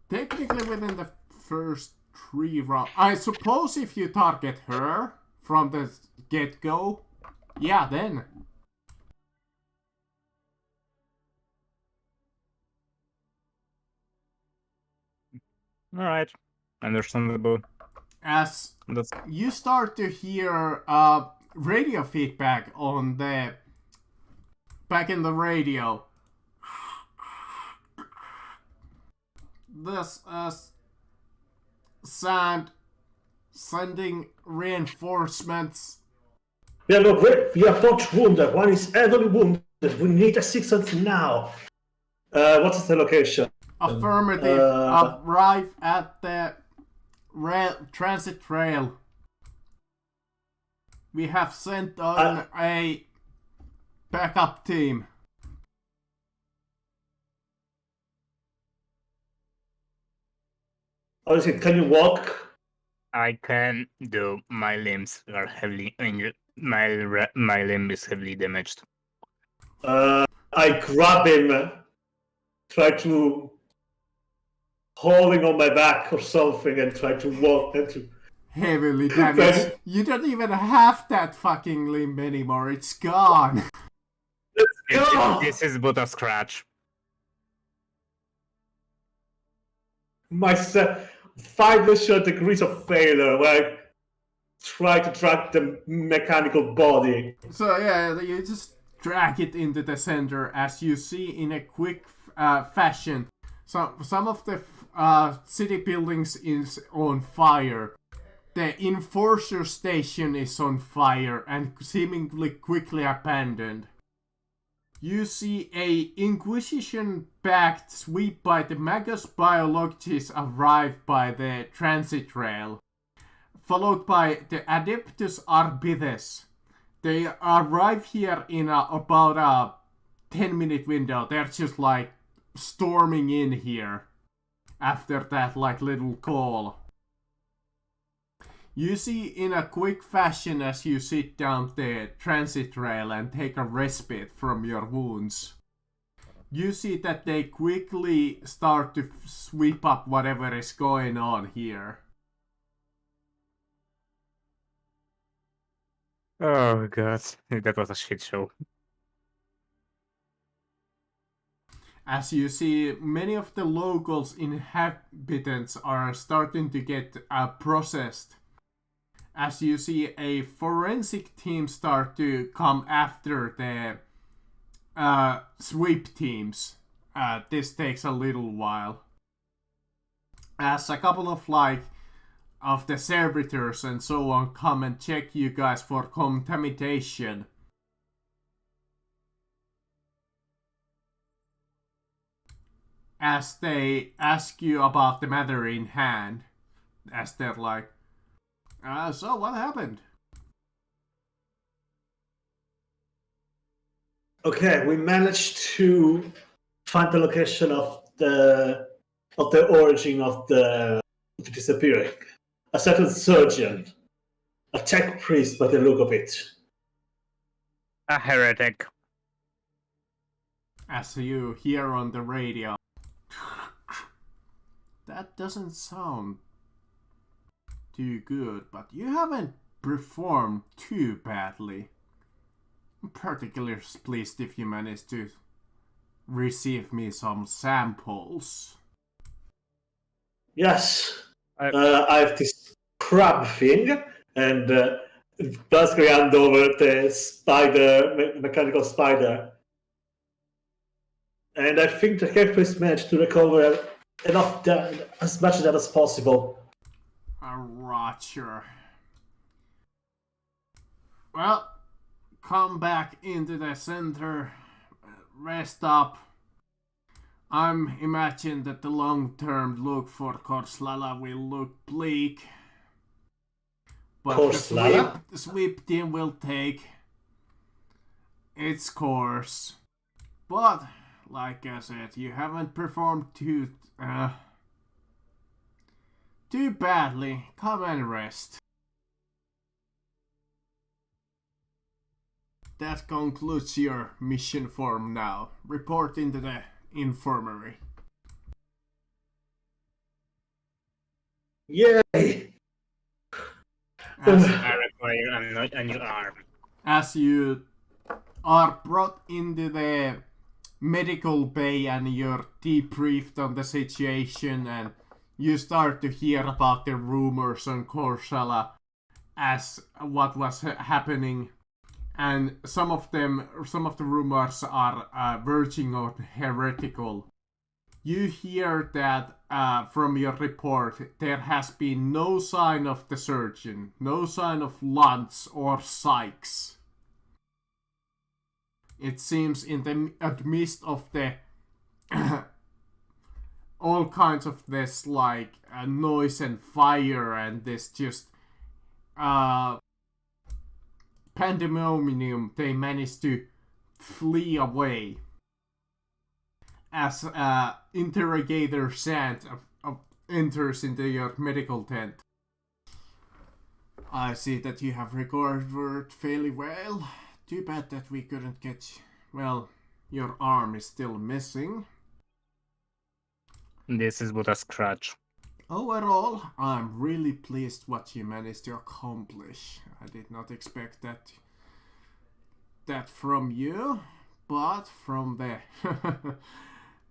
Technically within the first 3 rounds. I suppose if you target her from the get-go, yeah, then. Alright, understandable. As That's... you start to hear radio feedback on the back in the radio. This sound sending reinforcements. We are both wounded. One is heavily wounded. We need assistance now. What is the location? Affirmative. Arrive at the transit rail. We have sent on a backup team. How is it? Can you walk? I can do. My limbs are heavily injured. My limb is heavily damaged. I grab him, try to hold him on my back or something, and try to walk. Heavily damaged. You don't even have that fucking limb anymore. It's gone. This is but a scratch. My final short degrees of failure, where I try to track the mechanical body. So yeah, you just drag it into the center as you see in a quick fashion. Some of the city buildings is on fire. The enforcer station is on fire and seemingly quickly abandoned. You see a Inquisition-backed sweep by the Magus biologists arrive by the transit rail, followed by the Adeptus Arbites. They arrive here in about a 10-minute window. They're just like storming in here after that like little call. You see in a quick fashion as you sit down the transit rail and take a respite from your wounds. You see that they quickly start to sweep up whatever is going on here. Oh god, that was a shit show. As you see, many of the locals inhabitants are starting to get processed. As you see a forensic team start to come after the sweep teams. This takes a little while. As a couple of of the servitors and so on come and check you guys for contamination. As they ask you about the matter in hand. As they're like, so what happened? Okay, we managed to find the location of the origin of the disappearing. A certain surgeon, a tech priest by the look of it. A heretic. as you hear on the radio. That doesn't sound too good, but you haven't performed too badly. I'm particularly pleased if you managed to receive me some samples. Yes, I have this crab thing, and basically hand over the spider, mechanical spider. And I think the character is managed to recover enough as much of that as possible. Roger. Well, come back into the center, rest up. I'm imagining that the long-term look for Korslala will look bleak. But Korslala? the sweep team will take its course. But, like I said, you haven't performed too badly. Come and rest. That concludes your mission form now. Report into the infirmary. Yay! I require a new arm. As you are brought into the medical bay and you're debriefed on the situation, and you start to hear about the rumors on Korsala as what was happening, and some of the rumors are verging on heretical. You hear that from your report there has been no sign of the surgeon, no sign of Lantz or Sykes. It seems in the midst of the all kinds of this like noise and fire and this just pandemonium, they managed to flee away. As interrogator Sant enters into your medical tent. I see that you have recovered fairly well. Too bad that we couldn't get... Well, your arm is still missing. This is but a scratch. Overall, I'm really pleased what you managed to accomplish. I did not expect that from you, but from the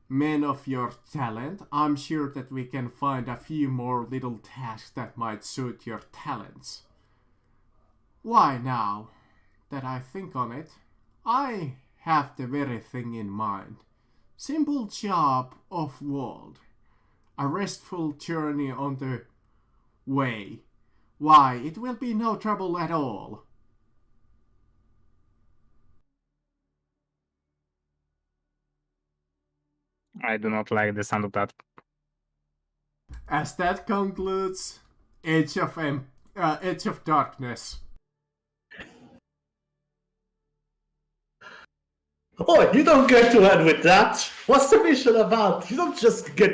men of your talent, I'm sure that we can find a few more little tasks that might suit your talents. Why now that I think on it, I have the very thing in mind. Simple job of world. A restful journey on the way. Why, it will be no trouble at all. I do not like the sound of that. As that concludes Edge of Darkness. Oh, you don't get to end with that. What's the mission about? You don't just get